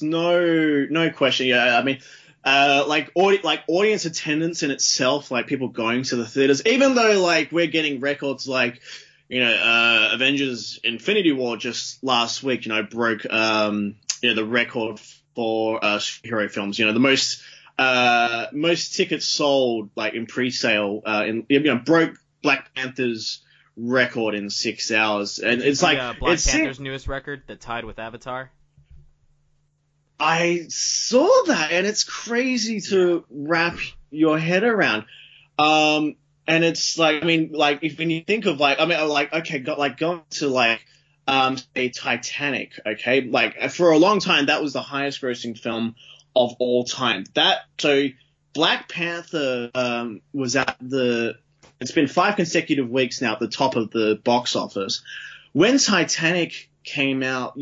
no question. Yeah, I mean, audience attendance in itself, like people going to the theaters, even though like we're getting records like, Avengers Infinity War just last week, broke the record for superhero films. The most tickets sold like in pre-sale broke Black Panther's record in 6 hours, and it's like Black Panther's newest record that tied with Avatar. I saw that, and it's crazy to wrap your head around. And it's like, I mean, like, when you think of like, going to say Titanic, okay, like for a long time that was the highest grossing film of all time. So Black Panther was it's been 5 consecutive weeks now at the top of the box office. When Titanic came out,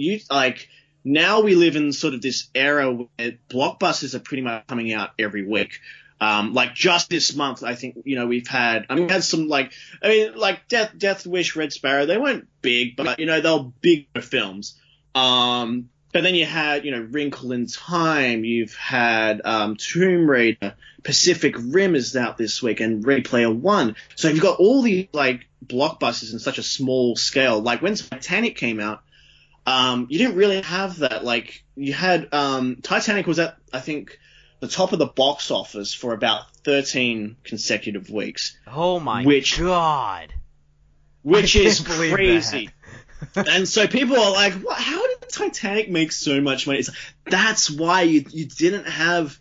now we live in sort of this era where blockbusters are pretty much coming out every week. Like just this month, I think, we had some Death Wish, Red Sparrow. They weren't big, but they were big films. But then you had, Wrinkle in Time. You've had Tomb Raider. Pacific Rim is out this week, and Ready Player One. So you've got all these blockbusters in such a small scale. Like when Titanic came out, you didn't really have that. Like you had Titanic was at, I think, the top of the box office for about 13 consecutive weeks. Oh my god! Which is crazy. And so people are like, "What? How did Titanic makes so much money. That's why you didn't have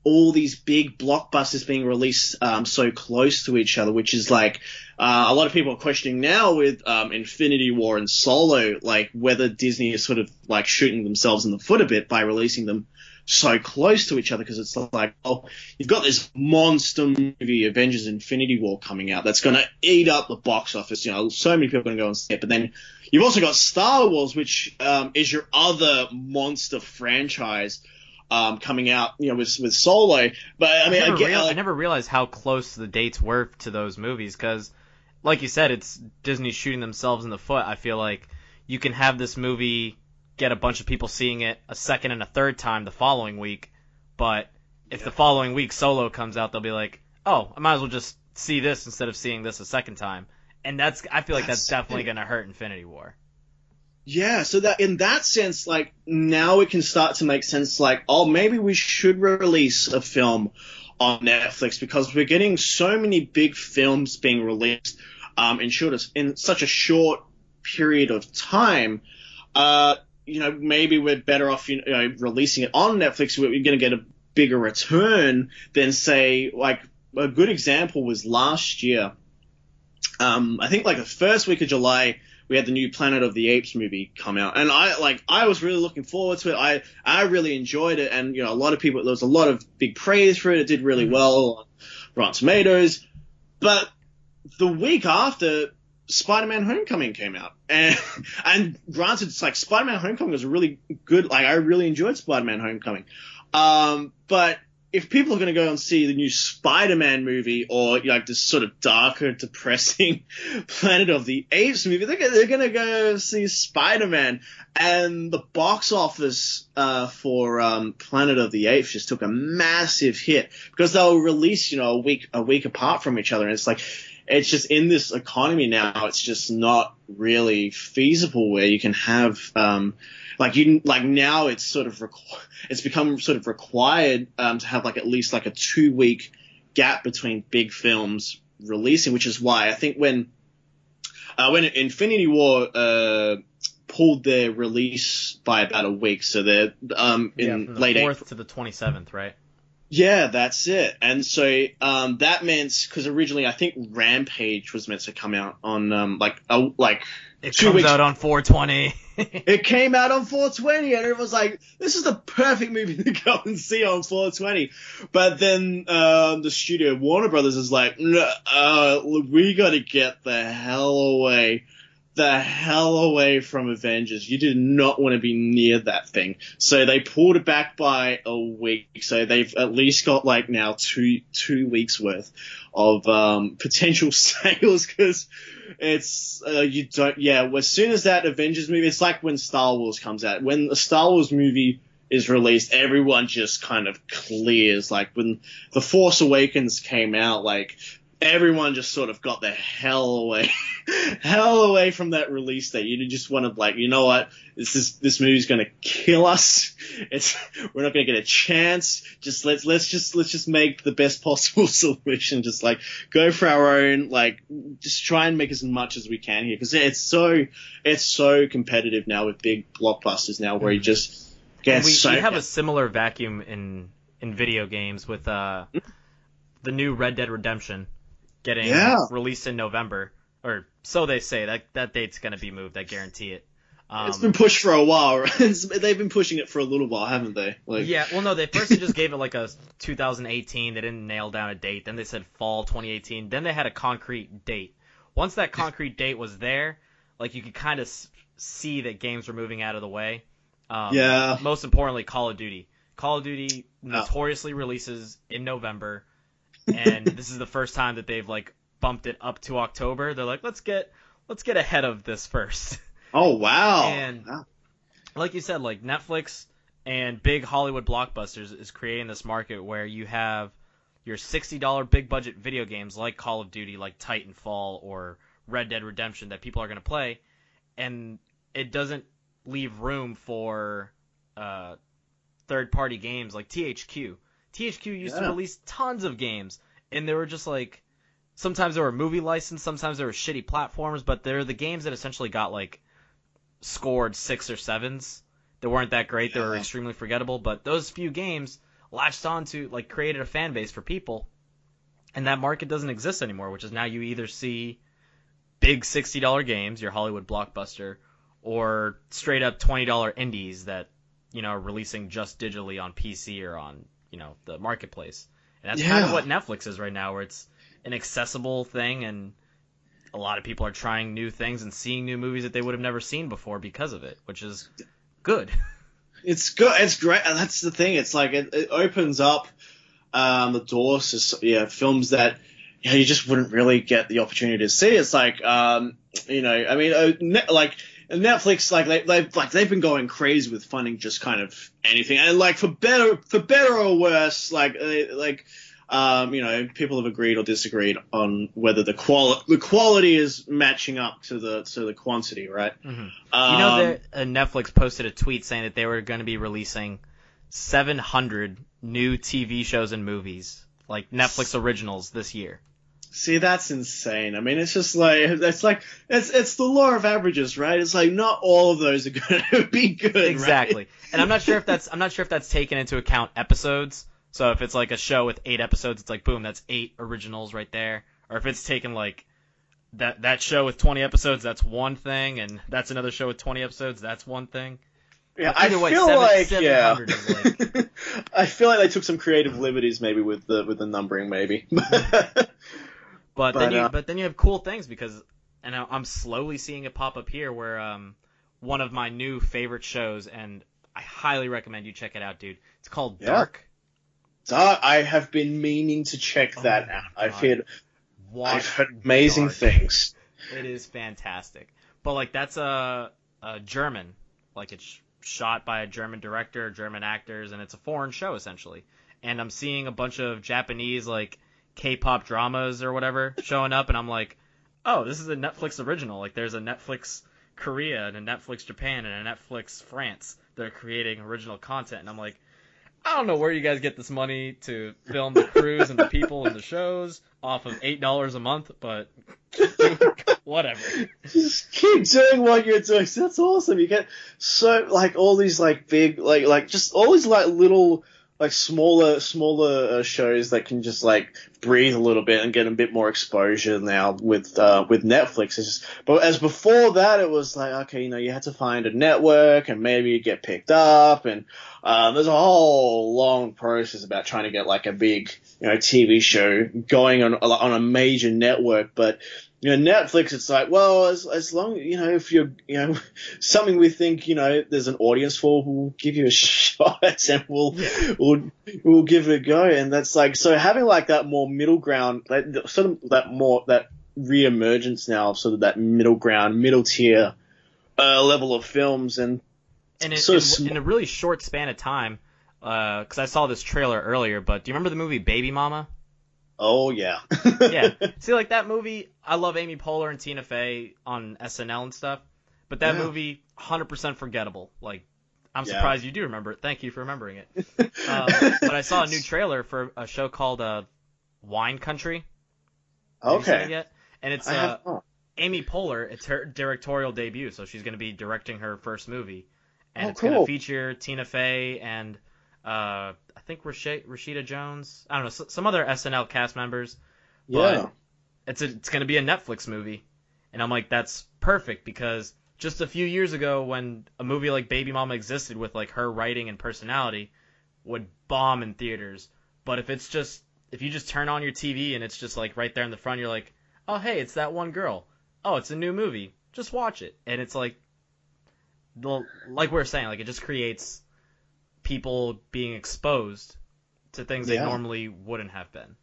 all these big blockbusters being released so close to each other, which is like a lot of people are questioning now with Infinity War and Solo, like whether Disney is sort of like shooting themselves in the foot a bit by releasing them so close to each other, because it's like, oh, you've got this monster movie, Avengers Infinity War, coming out that's going to eat up the box office. You know, so many people are going to go and see it. But then you've also got Star Wars, which is your other monster franchise coming out, you know, with Solo. But I mean, I never realized how close the dates were to those movies, because, like you said, it's Disney shooting themselves in the foot. I feel like you can have this movie get a bunch of people seeing it a second and a third time the following week, but if the following week Solo comes out, they'll be like, oh, I might as well just see this instead of seeing this a second time. And I feel like that's definitely going to hurt Infinity War. Yeah, so that in that sense, like, now it can start to make sense, like, oh, maybe we should release a film on Netflix, because we're getting so many big films being released in such a short period of time. You know, maybe we're better off, you know, releasing it on Netflix. We're going to get a bigger return than, say, like, a good example was last year. I think like the first week of July, we had the new Planet of the Apes movie come out, and I was really looking forward to it. I really enjoyed it, and you know, there was a lot of big praise for it. It did really well on Rotten Tomatoes. But the week after, Spider-Man Homecoming came out, and granted, it's like Spider-Man Homecoming was a really good, like, I really enjoyed Spider-Man Homecoming. But if people are going to go and see the new Spider-Man movie, or like this sort of darker, depressing Planet of the Apes movie, they're going to go see Spider-Man, and the box office for Planet of the Apes just took a massive hit, because they were released, you know, a week apart from each other, and it's like, it's just in this economy now, it's just not really feasible where you can have, now it's sort of, it's become sort of required, to have like at least like a 2-week gap between big films releasing, which is why I think when Infinity War, pulled their release by about a week, so they're, from the late 4th April to the 27th, right? Yeah, that's it. And so that meant, because originally I think Rampage was meant to come out on it 2 comes weeks. out on 4/20. It came out on 4/20, and it was like, this is the perfect movie to go and see on 4/20. But then the studio Warner Brothers is like, no, we got to get the hell away from Avengers. You do not want to be near that thing. So they pulled it back by a week. So they've at least got like now two weeks worth of potential sales, because it's as soon as that Avengers movie, it's like when Star Wars comes out. When the Star Wars movie is released, everyone just kind of clears. Like when The Force Awakens came out, like everyone just sort of got the hell away from that release date. You just want to, like, you know what? This movie's going to kill us. We're not going to get a chance. Just let's just make the best possible solution. Just like go for our own, like, just try and make as much as we can here. Cause it's so competitive now with big blockbusters now, where you just get we have a similar vacuum in video games with, the new Red Dead Redemption getting released in November, or so they say. That date's going to be moved. I guarantee it. It's been pushed for a while. They've been pushing it for a little while, haven't they? Like, yeah. Well, no. They first just gave it like a 2018. They didn't nail down a date. Then they said fall 2018. Then they had a concrete date. Once that concrete date was there, like, you could kind of see that games were moving out of the way. Most importantly, Call of Duty. Call of Duty notoriously releases in November. And this is the first time that they've, like, bumped it up to October. They're like, let's get ahead of this first. Oh, wow. And like you said, like, Netflix and big Hollywood blockbusters is creating this market where you have your $60 big budget video games like Call of Duty, like Titanfall or Red Dead Redemption that people are going to play, and it doesn't leave room for third-party games like THQ. THQ used to release tons of games, and they were just like, sometimes they were movie licensed, sometimes they were shitty platforms, but they're the games that essentially got, like, scored 6 or 7s, that weren't that great. They were extremely forgettable. But those few games latched on to, like, created a fan base for people. And that market doesn't exist anymore, which is now you either see big $60 games, your Hollywood blockbuster, or straight up $20 indies that, you know, are releasing just digitally on PC or on, you know, the marketplace. And that's kind of what Netflix is right now, where it's an accessible thing, and a lot of people are trying new things and seeing new movies that they would have never seen before because of it, which is good. It's good. It's great. And that's the thing. It's like it opens up the doors to films that you just wouldn't really get the opportunity to see. It's like you know, I mean, like Netflix, like they've been going crazy with funding just kind of anything, and like for better or worse, like you know, people have agreed or disagreed on whether the quality is matching up to the quantity, right? Mm-hmm. You know that Netflix posted a tweet saying that they were going to be releasing 700 new TV shows and movies, like Netflix originals, this year. See, that's insane. I mean, it's just like it's the law of averages, right? It's like not all of those are going to be good. Exactly. Right? And I'm not sure if that's taken into account episodes. So if it's like a show with 8 episodes, it's like boom, that's 8 originals right there. Or if it's taken like that show with 20 episodes, that's one thing, and that's another show with 20 episodes, that's one thing. Yeah, I feel like 700 is like... I feel like they took some creative liberties maybe with the numbering maybe. But then you have cool things because, and I'm slowly seeing it pop up here where one of my new favorite shows, and I highly recommend you check it out, dude. It's called Dark. I have been meaning to check that out. I've heard amazing things. It is fantastic. But like that's a German, like it's shot by a German director, German actors, and it's a foreign show essentially. And I'm seeing a bunch of Japanese like K-pop dramas or whatever showing up, and I'm like, oh, this is a Netflix original. Like there's a Netflix Korea and a Netflix Japan and a Netflix France that are creating original content, and I'm like, I don't know where you guys get this money to film the crews and the people and the shows off of $8 a month, but whatever. Just keep doing what you're doing. That's awesome. You get so like all these like big like just all these like little like smaller shows that can just like breathe a little bit and get a bit more exposure now with Netflix. It's just, but as before that, it was like, okay, you know, you had to find a network and maybe you get picked up, and there's a whole long process about trying to get like a big, you know, TV show going on a major network. But you know, Netflix, it's like, well, as long, you know, if you're, you know, something we think, you know, there's an audience for, we'll give you a shot and we'll give it a go. And that's like, so having like that more middle ground, that sort of that re-emergence now of sort of that middle ground, middle tier level of films, and in a really short span of time, because I saw this trailer earlier, but do you remember the movie Baby Mama? Oh, yeah. Yeah. See, like, that movie, I love Amy Poehler and Tina Fey on SNL and stuff, but that movie, 100% forgettable. Like, I'm surprised you do remember it. Thank you for remembering it. But I saw a new trailer for a show called Wine Country. Have you seen it yet? And it's Amy Poehler. It's her directorial debut, so she's going to be directing her first movie. And it's going to feature Tina Fey and... I think Rashida Jones. I don't know, some other SNL cast members. But it's going to be a Netflix movie. And I'm like, that's perfect, because just a few years ago when a movie like Baby Mama existed with like her writing and personality would bomb in theaters. But if you just turn on your TV and it's just like right there in the front, you're like, oh, hey, it's that one girl. Oh, it's a new movie. Just watch it. And it's like we were saying, like it just creates people being exposed to things they normally wouldn't have been.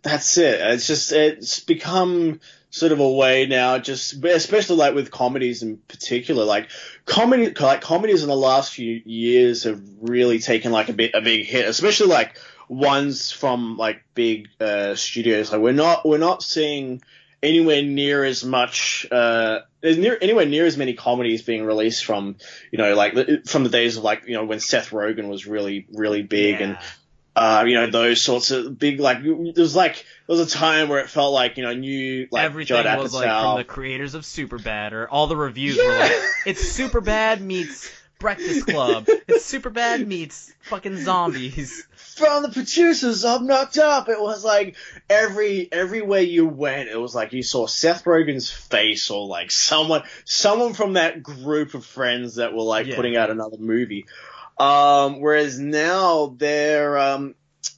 That's it. It's become sort of a way now, just especially like with comedies in particular. Like comedies in the last few years have really taken like a big hit, especially like ones from like big studios. Like we're not seeing anywhere near as much anywhere near as many comedies being released from, you know, like from the days of like, you know, when Seth Rogen was really big, and you know, those sorts of big, like there was a time where it felt like, you know, new like everything was like from the creators of Superbad, or all the reviews were like, it's Superbad meets Breakfast Club. It's Superbad meets fucking zombies. From the producers of Knocked Up, it was like everywhere you went, it was like you saw Seth Rogen's face or like someone from that group of friends that were like putting out another movie. Whereas now they're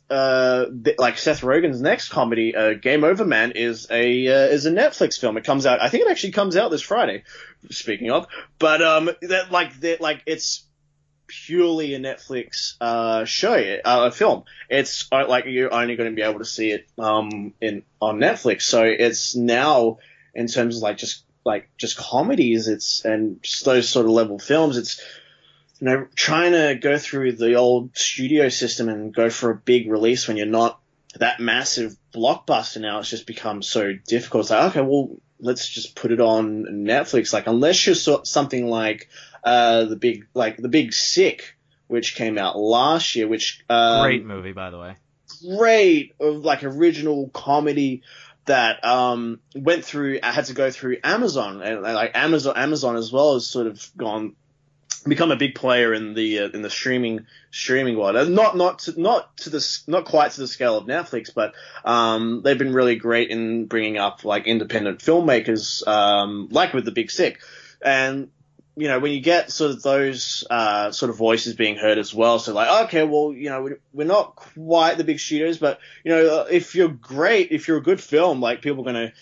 like Seth Rogen's next comedy, Game Over Man, is a Netflix film. It comes out. I think it actually comes out this Friday. Speaking of, but it's purely a Netflix a film. It's like you're only going to be able to see it on Netflix. So it's now, in terms of just comedies, and just those sort of level films, it's, trying to go through the old studio system and go for a big release when you're not that massive blockbuster now. It's just become so difficult. It's like, okay, well, let's just put it on Netflix. Like, unless you're something like the Big Sick, which came out last year, which great movie, by the way. Great, original comedy that had to go through Amazon, and like Amazon as well has sort of become a big player in the streaming world. Not quite to the scale of Netflix, but they've been really great in bringing up like independent filmmakers, like with The Big Sick. And when you get sort of those sort of voices being heard as well, so like, okay, well, we're not quite the big studios, but if you're a good film, like, people are going to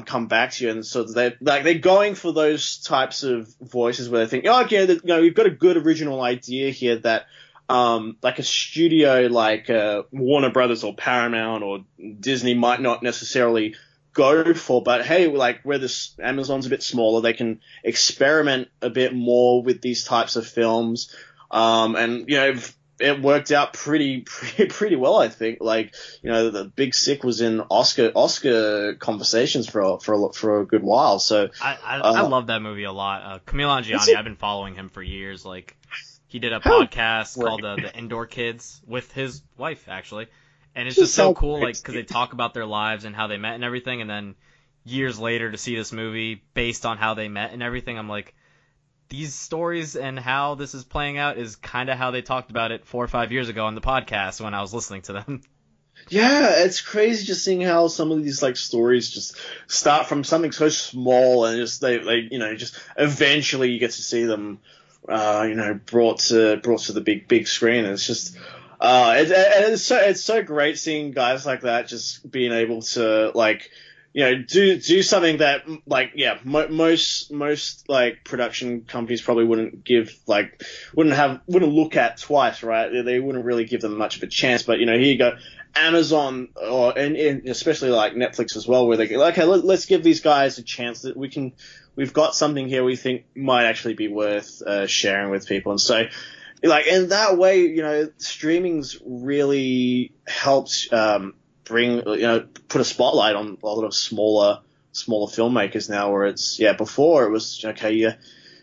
come back to you. And so they're going for those types of voices where they think, oh, okay, we've got a good original idea here that like a studio like Warner Brothers or Paramount or Disney might not necessarily go for, but hey, like, where this Amazon's a bit smaller, they can experiment a bit more with these types of films, and it worked out pretty well, I think. Like, The Big Sick was in Oscar conversations for a good while. So I love that movie a lot. Camille Angiani, I've been following him for years. Like, he did a podcast called the Indoor Kids with his wife, actually. And it's just so cool, like, because they talk about their lives and how they met and everything, and then years later to see this movie based on how they met and everything, I'm like, these stories and how this is playing out is kind of how they talked about it 4 or 5 years ago on the podcast when I was listening to them. Yeah, it's crazy just seeing how some of these like stories just start from something so small and just they just eventually you get to see them brought to the big screen. And it's just it's so great seeing guys like that just being able to like do something that like most like production companies probably wouldn't look at twice, right? They wouldn't really give them much of a chance. But here you go, Amazon and especially like Netflix as well, where they go, okay, let's give these guys a chance that we've got something here we think might actually be worth sharing with people. And so, like, in that way, streaming's really helped bring, put a spotlight on a lot of smaller filmmakers now, where it's, before it was, okay, you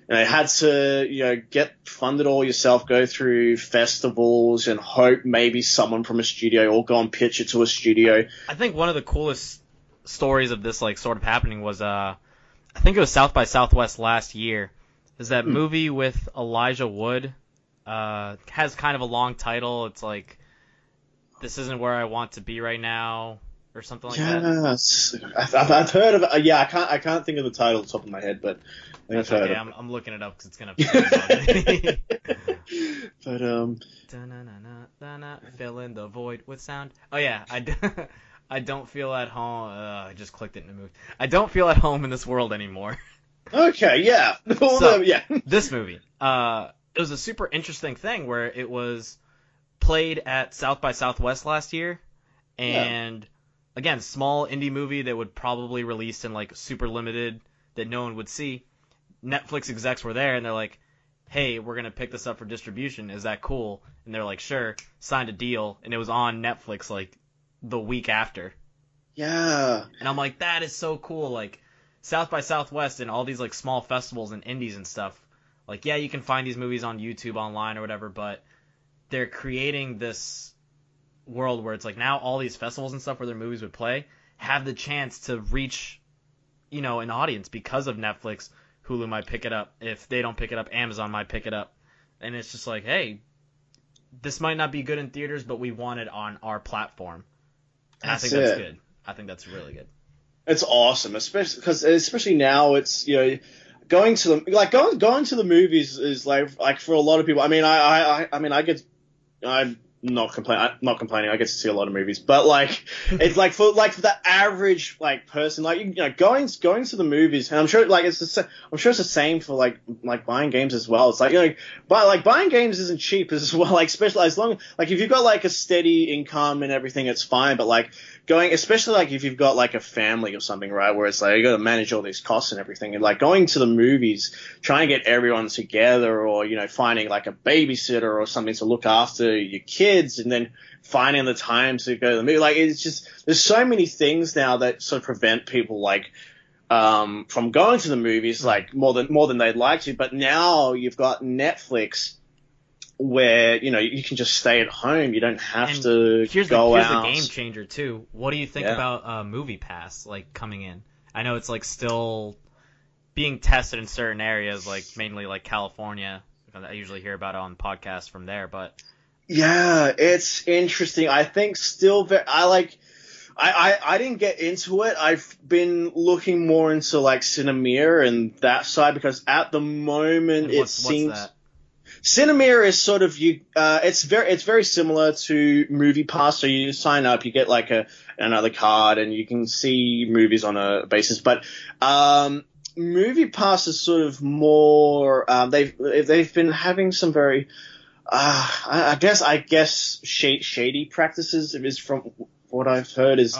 had to, get funded all yourself, go through festivals and hope maybe someone from a studio or go and pitch it to a studio. I think one of the coolest stories of this, like, sort of happening was, I think it was South by Southwest last year, is that movie with Elijah Wood, has kind of a long title. It's like, This Isn't Where I Want to Be Right Now, or something like that. Yes, I've heard of it. Yeah, I can't think of the title off the top of my head, but I've heard of it. I'm looking it up because it's gonna. But fill in the void with sound. Oh yeah, I don't feel at home. I just clicked it and it moved. I don't feel at home in this world anymore. Okay, yeah. So, this movie. It was a super interesting thing where it was played at South by Southwest last year, and again, small indie movie that would probably release in like super limited that no one would see. Netflix execs were there and they're like, hey, we're gonna pick this up for distribution, is that cool? And they're like, sure. Signed a deal, and it was on Netflix like the week after. Yeah. And I'm like, that is so cool. Like, South by Southwest and all these like small festivals and indies and stuff, like, yeah, you can find these movies on YouTube online or whatever, but they're creating this world where it's like now all these festivals and stuff where their movies would play have the chance to reach, an audience because of Netflix, Hulu might pick it up. If they don't pick it up, Amazon might pick it up. And it's just like, hey, this might not be good in theaters, but we want it on our platform. And I think that's good. I think that's really good. It's awesome, especially now. It's going to the movies is like for a lot of people. I mean, I'm not complaining. I get to see a lot of movies, but like it's like for the average like person, like going to the movies, and I'm sure it's the same for like buying games as well. It's like buying games isn't cheap as well. Like especially as long like if you've got like a steady income and everything, it's fine. But like especially like if you've got like a family or something, right, where it's like you got to manage all these costs and everything, and like going to the movies, trying to get everyone together, or finding like a babysitter or something to look after your kids, and then finding the time to go to the movie. Like it's just there's so many things now that sort of prevent people like from going to the movies like more than they'd like to. But now you've got Netflix, where you can just stay at home. You don't have to go out. Here's the game changer too. What do you think about Movie Pass like coming in? I know it's like still being tested in certain areas, like mainly like California. I usually hear about it on podcasts from there, but yeah, it's interesting. I think still I didn't get into it. I've been looking more into like Cinemir and that side, because at the moment it seems. What's that? Cinemir is sort of it's very similar to Movie Pass. So you sign up, you get like another card, and you can see movies on a basis. But Movie Pass is sort of more. They've been having some very I guess shady practices. Is from what I've heard is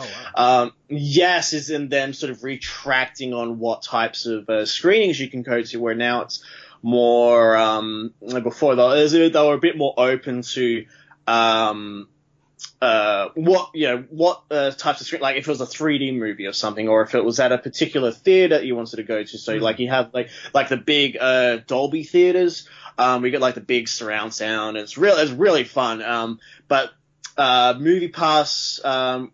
is in them sort of retracting on what types of screenings you can go to. Where now it's more before they were a bit more open to what types of screen, like if it was a 3D movie or something, or if it was at a particular theater you wanted to go to. So like you have like the big Dolby theaters, we get like the big surround sound. It's really fun. But Movie Pass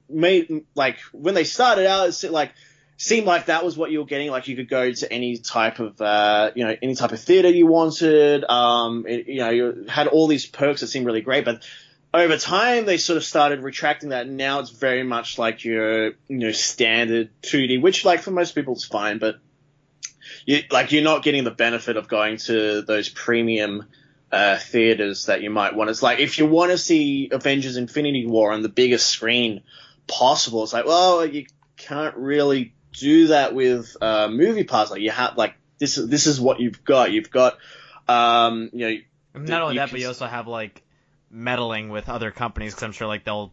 made like when they started out, it's like seemed like that was what you were getting. Like you could go to any type of any type of theater you wanted. You had all these perks that seemed really great, but over time they sort of started retracting that. And now it's very much like your standard 2D, which like for most people is fine, but you're not getting the benefit of going to those premium theaters that you might want. It's like if you want to see Avengers Infinity War on the biggest screen possible, it's like, well, you can't really do that with Movie Pass. Like you have like this is what you've got. You've got not only that, but you also have like meddling with other companies, because I'm sure like they'll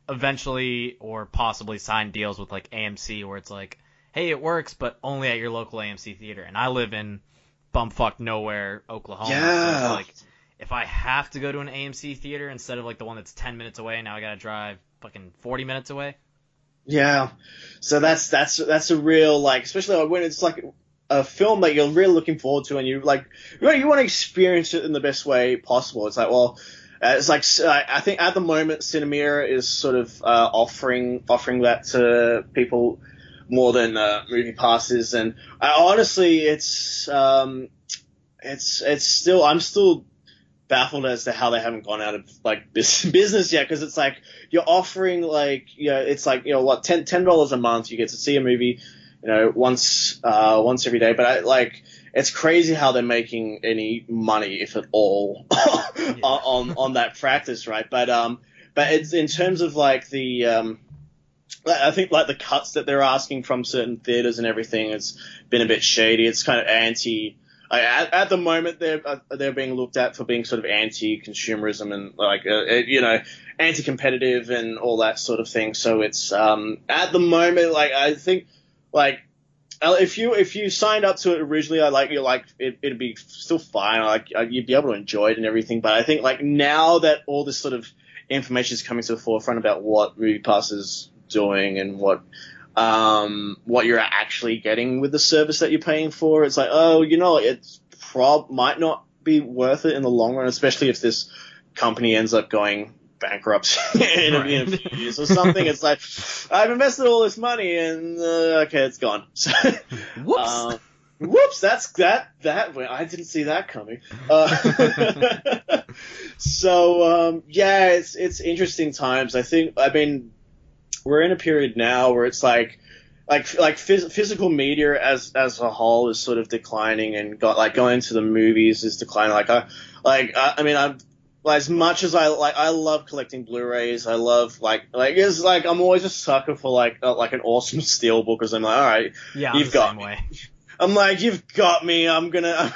eventually or possibly sign deals with like AMC, where it's like, hey, it works, but only at your local AMC theater. And I live in bumfuck nowhere, Oklahoma. Yeah. So it's like if I have to go to an AMC theater instead of like the one that's 10 minutes away, now I gotta drive fucking 40 minutes away. Yeah, so that's a real, like, especially when it's like a film that you're really looking forward to, and you want to experience it in the best way possible. It's like, well, it's like I think at the moment Cinemir is sort of offering that to people more than Movie Passes, and honestly, it's still I'm still baffled as to how they haven't gone out of like business yet, because it's like you're offering like it's like what $10 a month, you get to see a movie once every day, but it's crazy how they're making any money, if at all, on that practice, right? But it's in terms of like the I think like the cuts that they're asking from certain theaters and everything, it's been a bit shady. It's kind of at the moment they're being looked at for being sort of anti-consumerism and like anti-competitive and all that sort of thing. So it's at the moment, like I think like if you signed up to it originally, it'd be still fine. You'd be able to enjoy it and everything. But I think like now that all this sort of information is coming to the forefront about what Movie Pass is doing and what you're actually getting with the service that you're paying for, it's like, it's might not be worth it in the long run, especially if this company ends up going bankrupt in a few years or something. It's like, I've invested all this money and okay, it's gone. So, whoops. Whoops, I didn't see that coming. Yeah, it's interesting times. I mean, we're in a period now where it's like physical media as a whole is sort of declining, and going to the movies is declining. I mean, I'm as much as I love collecting Blu-rays. I love it's like I'm always a sucker for like an awesome steelbook, because I'm like, all right, Yeah, you've got same me. way. I'm like, you've got me. I'm gonna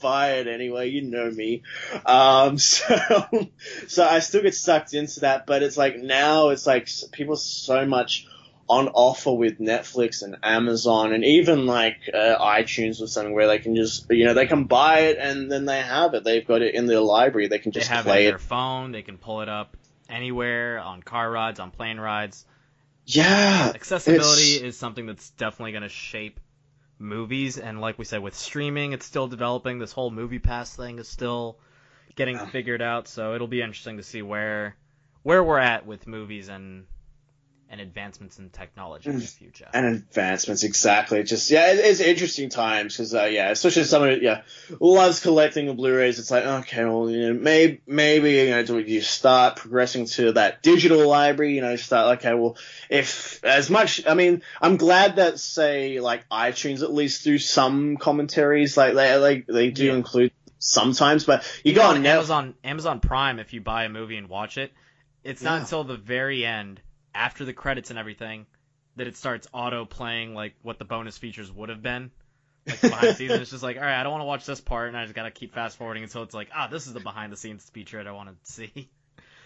buy it anyway. You know me. So I still get sucked into that, but it's like now it's like people so much on offer with Netflix and Amazon, and even iTunes or something, where they can just they can buy it and then they have it. They've got it in their library. They can just have play it on their phone. They can pull it up anywhere, on car rides, on plane rides. Yeah, accessibility is something that's definitely going to shape movies, and like we said, with streaming, it's still developing. This whole Movie Pass thing is still getting figured out, so it'll be interesting to see where we're at with movies and advancements in technology in the future. And advancements, exactly. It's interesting times, because especially someone loves collecting the Blu-rays. It's like, okay, well, maybe do you start progressing to that digital library? Okay, well, if as much, I mean, I'm glad that say like iTunes at least do some commentaries, they do include sometimes, but you go on Amazon Prime. If you buy a movie and watch it, it's not until the very end, after the credits and everything, that it starts auto playing like what the bonus features would have been, like behind the scenes. And it's just like, all right, I don't want to watch this part, and I just gotta keep fast forwarding until it's like, this is the behind the scenes feature I want to see.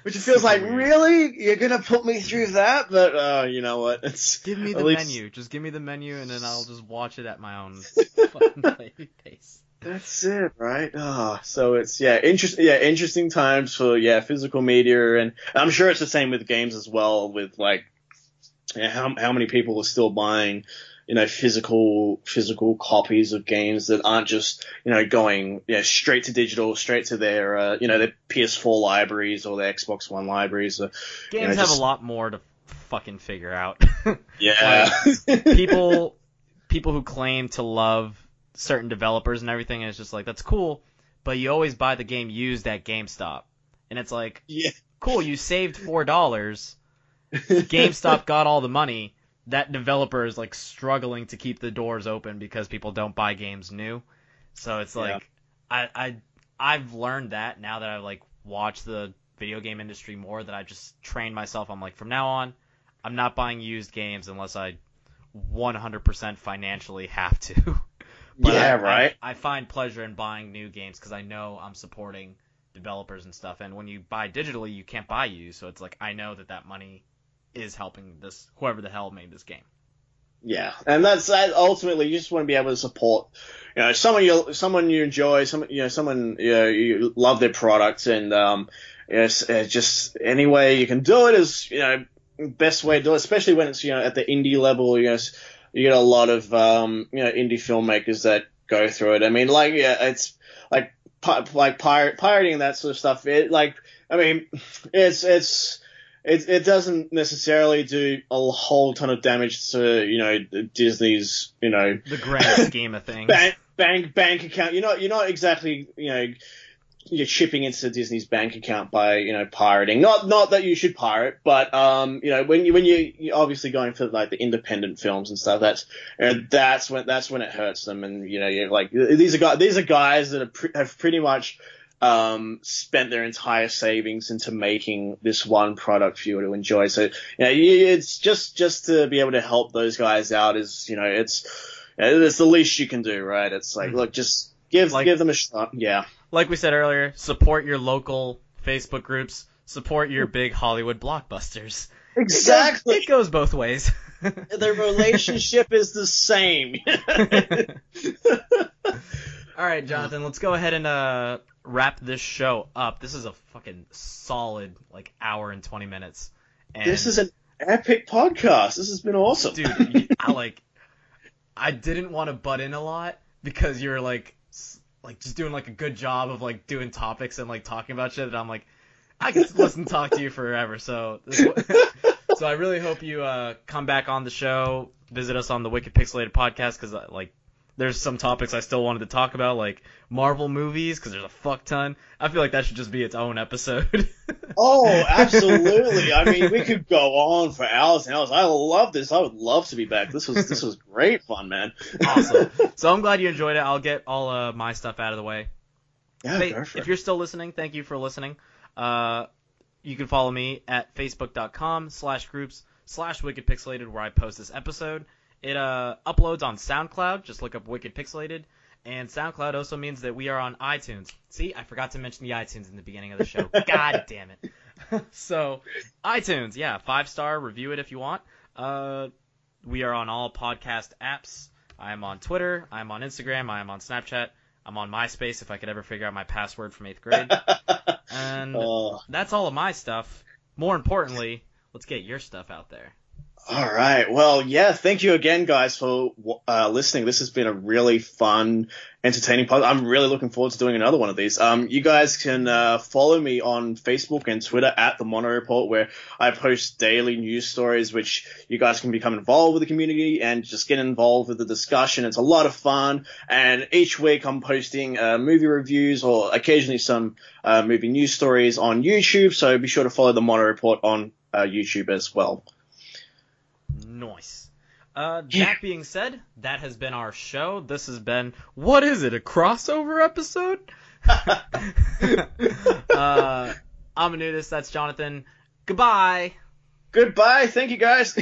Which it feels like, weird. Really? You're gonna put me through that? But you know what? Give me the menu. Just give me the menu, and then I'll just watch it at my own fucking pace. That's it, right? So it's interesting times for physical media, and I'm sure it's the same with games as well. With how many people are still buying physical copies of games that aren't just going straight to digital, straight to their their PS4 libraries or their Xbox One libraries. Games have a lot more to fucking figure out. Yeah, people who claim to love certain developers and everything, and it's just like, that's cool, but you always buy the game used at GameStop, and it's like, cool, you saved $4, GameStop got all the money, that developer is like struggling to keep the doors open because people don't buy games new. So it's like, I've learned that now that I've watched the video game industry more, that I just trained myself. I'm like, from now on, I'm not buying used games unless I 100% financially have to. But I find pleasure in buying new games because I know I'm supporting developers and stuff. And when you buy digitally, you can't buy used, so it's like, I know that money is helping this whoever the hell made this game. Yeah, and that's ultimately, you just want to be able to support, someone you enjoy, someone you love their product, and just any way you can do it is best way to do it, especially when it's at the indie level. You get a lot of indie filmmakers that go through it. I mean, it's like pirating, that sort of stuff. It doesn't necessarily do a whole ton of damage to Disney's the grand scheme of things. Bank account. You're not exactly you're chipping into Disney's bank account by pirating. Not that you should pirate, but when you're obviously going for the independent films and stuff, that's when it hurts them. And you're like, these are guys that have pretty much spent their entire savings into making this one product for you to enjoy. So it's just to be able to help those guys out is it's the least you can do, right? It's like, look, just give them a shot. Yeah. Like we said earlier, support your local Facebook groups, support your big Hollywood blockbusters. Exactly. It goes both ways. The relationship is the same. All right, Jonathan, let's go ahead and wrap this show up. This is a fucking solid hour and 20 minutes. And this is an epic podcast. This has been awesome. Dude, I didn't want to butt in a lot because you're just doing a good job of doing topics and talking about shit that I'm like, I can listen and talk to you forever. So I really hope you come back on the show, visit us on the Wicked Pixelated podcast, because there's some topics I still wanted to talk about, like Marvel movies, because there's a fuck ton. I feel like that should just be its own episode. Oh, absolutely. I mean, we could go on for hours and hours. I love this. I would love to be back. This was great fun, man. Awesome. So I'm glad you enjoyed it. I'll get all my stuff out of the way. Yeah, if you're still listening, thank you for listening. You can follow me at facebook.com/groups/wickedpixelated, where I post this episode. It uploads on SoundCloud. Just look up Wicked Pixelated. And SoundCloud also means that we are on iTunes. See, I forgot to mention the iTunes in the beginning of the show. God damn it. So, iTunes, yeah, 5-star, review it if you want. We are on all podcast apps. I am on Twitter. I am on Instagram. I am on Snapchat. I'm on MySpace if I could ever figure out my password from 8th grade. And that's all of my stuff. More importantly, let's get your stuff out there. All right. Well, yeah, thank you again, guys, for listening. This has been a really fun, entertaining podcast. I'm really looking forward to doing another one of these. You guys can follow me on Facebook and Twitter at The Mono Report, where I post daily news stories, which you guys can become involved with the community and just get involved with the discussion. It's a lot of fun. And each week I'm posting movie reviews or occasionally some movie news stories on YouTube. So be sure to follow The Mono Report on YouTube as well. Nice. That being said, that has been our show. This has been, what is it, a crossover episode? I'm Anudis, that's Jonathan. Goodbye. Goodbye. Thank you, guys.